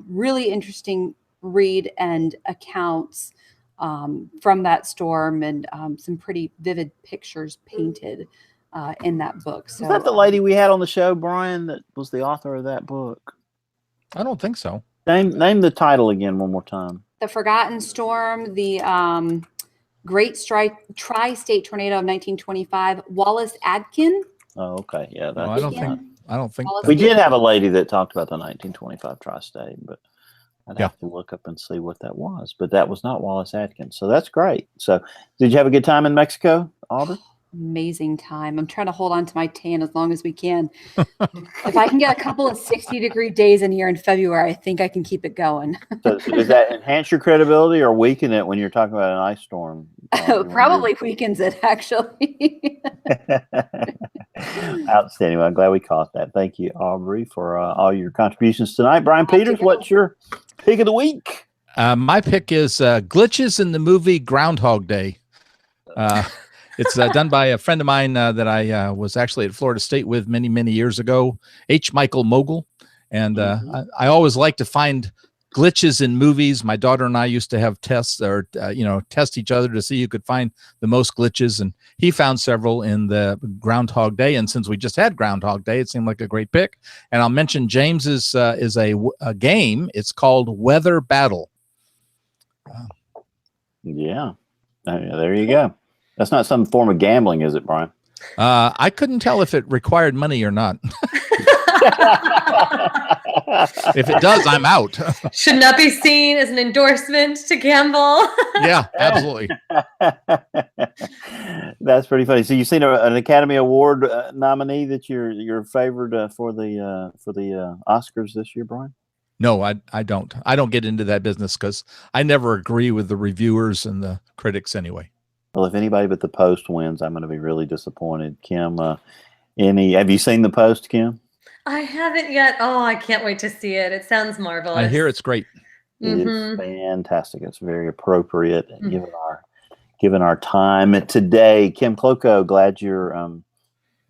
Really interesting read and accounts from that storm, and some pretty vivid pictures painted in that book. So, is that the lady we had on the show, Brian, that was the author of that book? I don't think so. Name the title again one more time. The Forgotten Storm, the Great Tri-State Tornado of 1925, Wallace Adkin. Oh, okay. Yeah. I don't think we did have a lady that talked about the 1925 Tri-State, but I'd have to look up and see what that was. But that was not Wallace Adkins. So that's great. So did you have a good time in Mexico, Aubrey? amazing time. I'm trying to hold on to my tan as long as we can. If I can get a couple of 60-degree days in here in February, I think I can keep it going. So does that enhance your credibility or weaken it when you're talking about an ice storm? Probably weakens it, actually. Outstanding. Well, I'm glad we caught that. Thank you, Aubrey, for all your contributions tonight. Brian Peters, what's your pick of the week? My pick is glitches in the movie Groundhog Day. It's done by a friend of mine that I was actually at Florida State with many, many years ago, H. Michael Mogul. And I always like to find glitches in movies. My daughter and I used to have tests or, test each other to see who could find the most glitches. And he found several in the Groundhog Day. And since we just had Groundhog Day, it seemed like a great pick. And I'll mention James's is a game. It's called Weather Battle. Yeah. There you go. That's not some form of gambling, is it, Brian? I couldn't tell if it required money or not. If it does, I'm out. Should not be seen as an endorsement to gamble. Yeah, absolutely. That's pretty funny. So you've seen an Academy Award nominee that you're favored for the Oscars this year, Brian? No, I don't. I don't get into that business because I never agree with the reviewers and the critics anyway. Well, if anybody but the Post wins, I'm going to be really disappointed. Kim, have you seen the Post, Kim? I haven't yet. Oh, I can't wait to see it. It sounds marvelous. I hear it's great. It's fantastic. It's very appropriate given our time today. Kim Cloco, glad you're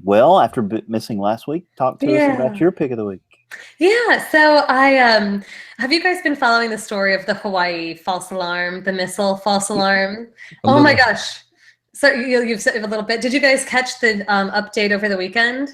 well after missing last week. Talk to us about your pick of the week. Yeah, so I have you guys been following the story of the Hawaii false alarm, the missile false alarm? Oh my gosh. So you've said a little bit. Did you guys catch the update over the weekend?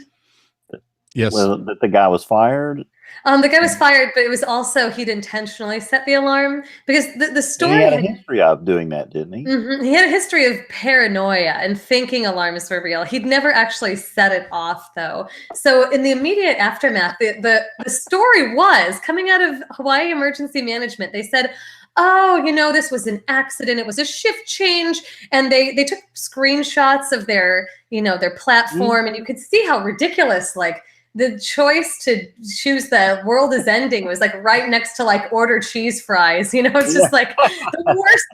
Yes. Well, that the guy was fired. The guy was fired, but it was also he'd intentionally set the alarm because the story. He had a history of doing that, didn't he? He had a history of paranoia and thinking alarms were real. He'd never actually set it off, though. So in the immediate aftermath, the story was coming out of Hawaii Emergency Management. They said, oh, this was an accident. It was a shift change. And they took screenshots of their platform, and you could see how ridiculous, the choice to choose the world is ending was right next to order cheese fries. It's just the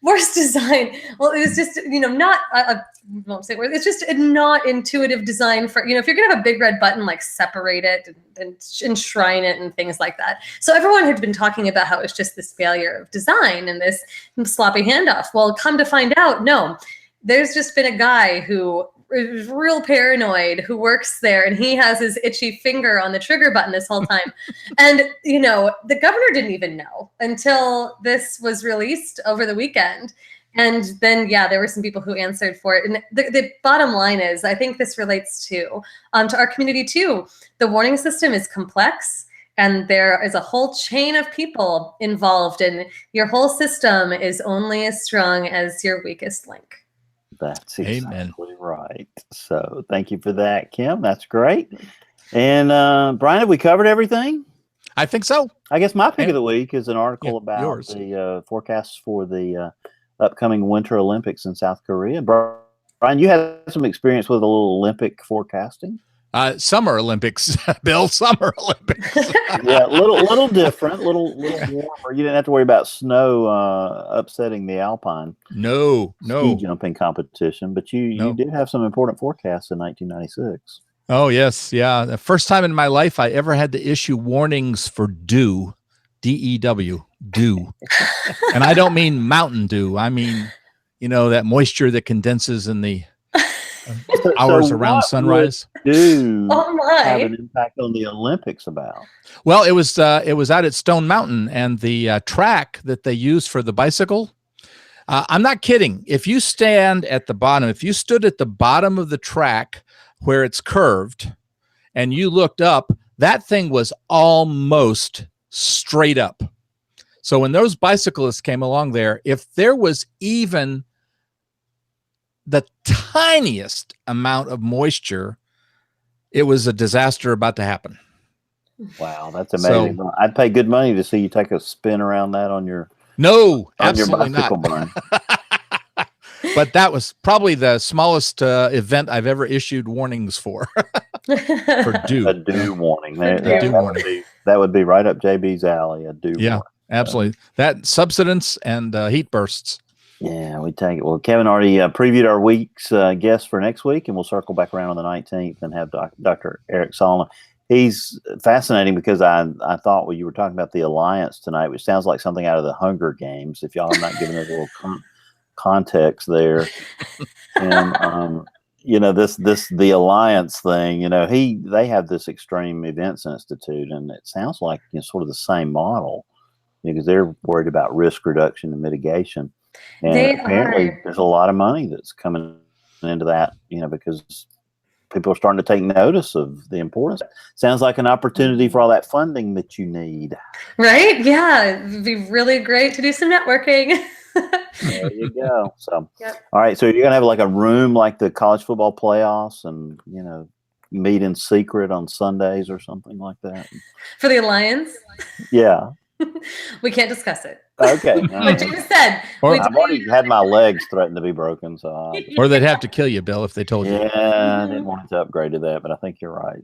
worst design. Well, it was just, not, I won't say word. It's just a not intuitive design for, if you're going to have a big red button, separate it and enshrine it and things like that. So everyone had been talking about how it's just this failure of design and this sloppy handoff. Well, come to find out, no, there's just been a guy who is real paranoid who works there, and he has his itchy finger on the trigger button this whole time. And the governor didn't even know until this was released over the weekend. And then there were some people who answered for it. And the bottom line is, I think this relates to our community too. The warning system is complex, and there is a whole chain of people involved, and your whole system is only as strong as your weakest link. That's exactly right. So thank you for that, Kim. That's great. And Brian, have we covered everything? I think so. I guess my pick of the week is an article about the forecasts for the upcoming Winter Olympics in South Korea. Brian, you had some experience with a little Olympic forecasting. Summer Olympics, Bill. Summer Olympics. Yeah, little different, little warmer. You didn't have to worry about snow upsetting the alpine. No ski jumping competition, but you did have some important forecasts in 1996. Oh yes, yeah. The first time in my life I ever had to issue warnings for dew, DEW, dew, and I don't mean Mountain Dew. I mean, that moisture that condenses in the hours around sunrise. Have an impact on the Olympics about? Well, it was out at Stone Mountain, and the track that they use for the bicycle. I'm not kidding. If you stood at the bottom of the track where it's curved, and you looked up, that thing was almost straight up. So when those bicyclists came along there, if there was even the tiniest amount of moisture, it was a disaster about to happen. Wow, that's amazing. So, I'd pay good money to see you take a spin around that on your absolutely bicycle, not. but that was probably the smallest event I've ever issued warnings for. For dew. A dew warning. That would be right up JB's alley. A dew warning. Absolutely. That subsidence and heat bursts. Yeah, we take it. Well, Kevin already previewed our week's guest for next week, and we'll circle back around on the 19th and have Dr. Eric Salna. He's fascinating because I thought you were talking about the Alliance tonight, which sounds like something out of the Hunger Games. If y'all have not given us a little context there, and the Alliance thing. They have this Extreme Events Institute, and it sounds like sort of the same model because they're worried about risk reduction and mitigation. And apparently, there's a lot of money that's coming into that, because people are starting to take notice of the importance. Sounds like an opportunity for all that funding that you need. Right? Yeah. It'd be really great to do some networking. There you go. So, All right. So you're going to have like a room like the college football playoffs and, meet in secret on Sundays or something like that. For the Alliance? Yeah. We can't discuss it. Okay. Like James said. I've already had my legs threatened to be broken. Or they'd have to kill you, Bill, if they told you. Yeah, I didn't want to upgrade to that, but I think you're right.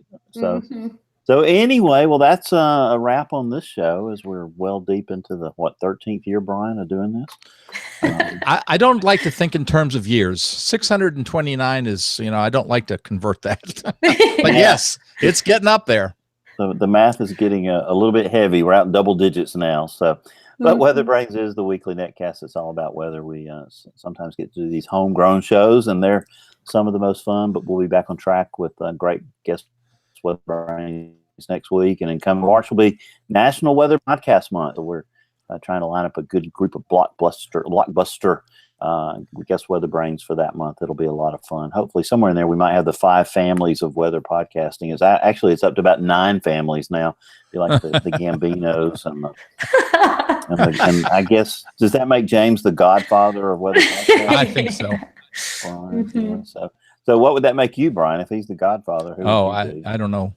So anyway, well, that's a wrap on this show as we're well deep into the 13th year, Brian, of doing this. I don't like to think in terms of years. 629 is, I don't like to convert that. But yes, it's getting up there. So the math is getting a little bit heavy. We're out in double digits now. But WeatherBrains is the weekly netcast. It's all about weather. We sometimes get to do these homegrown shows, and they're some of the most fun. But we'll be back on track with great guest WeatherBrains next week. And in coming March will be National Weather Podcast Month. So we're trying to line up a good group of blockbuster guest WeatherBrains for that month. It'll be a lot of fun. Hopefully somewhere in there we might have the 5 families of weather podcasting. It's up to about 9 families now. Be like the Gambinos and I guess, does that make James the godfather of weather podcasting? I think so. So what would that make you, Brian, if he's the godfather? I don't know.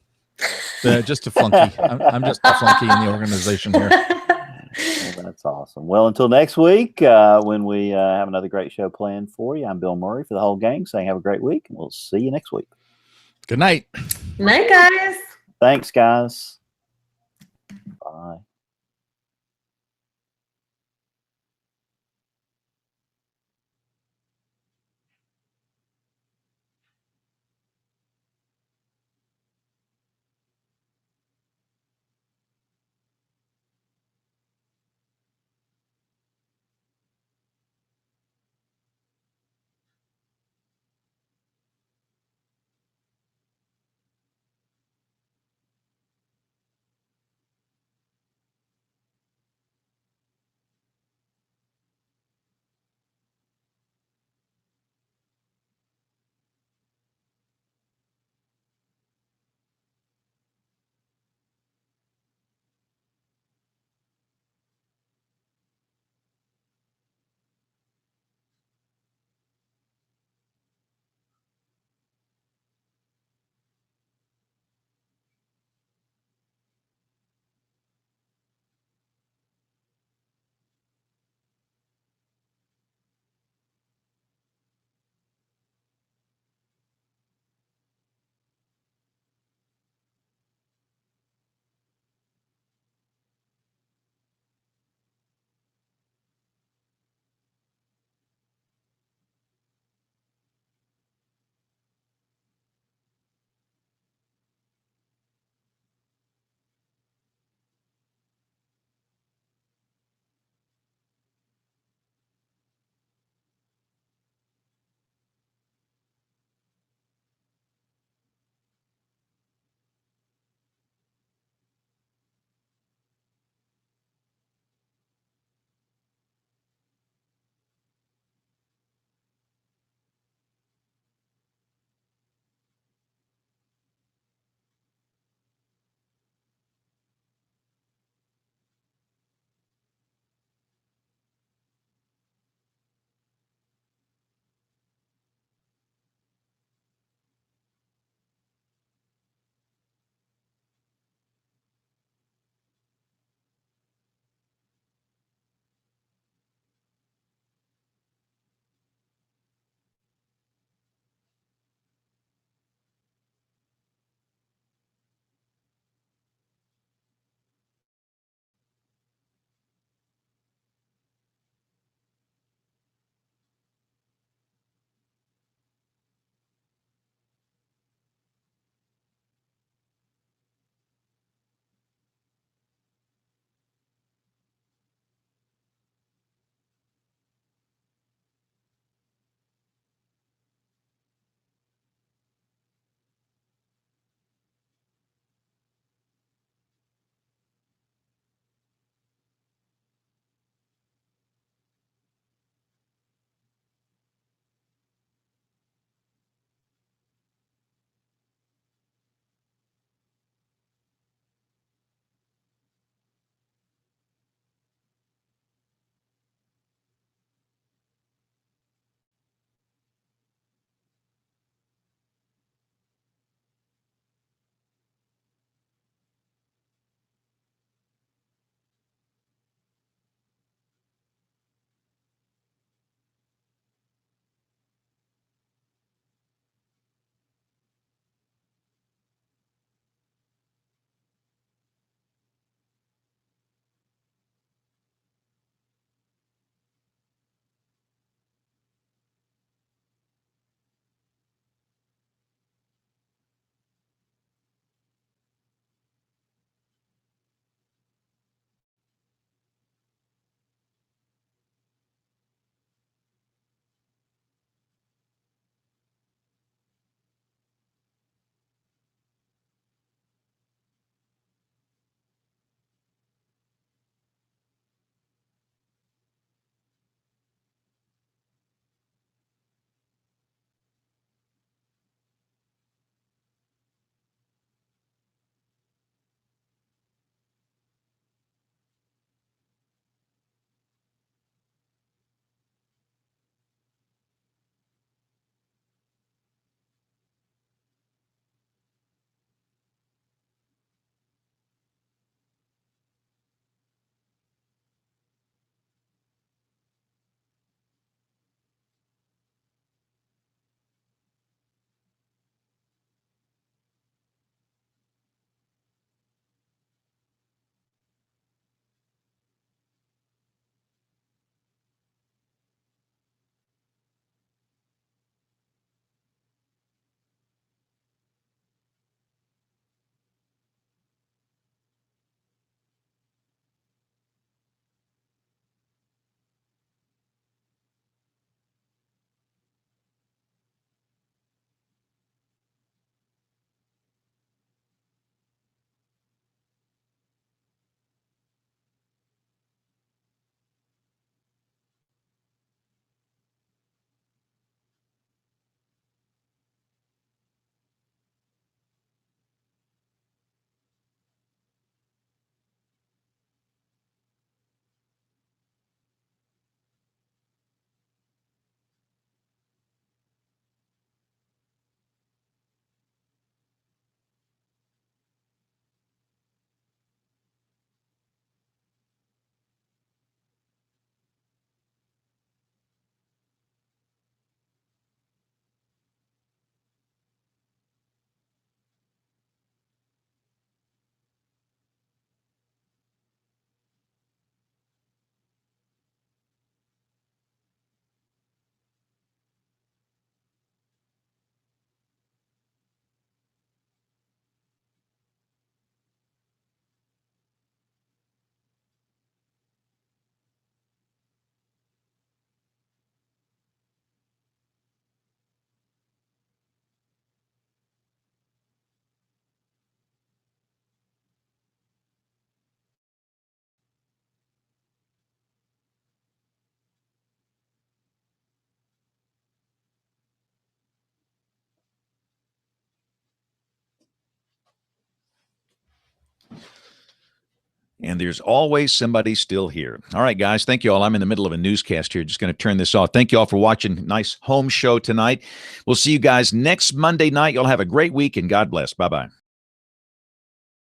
Just a flunky. I'm just a flunky in the organization here. Well, that's awesome. Well, until next week, when we have another great show planned for you, I'm Bill Murray for the whole gang saying have a great week, and we'll see you next week. Good night. Night, guys. Thanks, guys. Bye. And there's always somebody still here. All right, guys. Thank you all. I'm in the middle of a newscast here. Just going to turn this off. Thank you all for watching. Nice home show tonight. We'll see you guys next Monday night. You'll have a great week, and God bless. Bye-bye.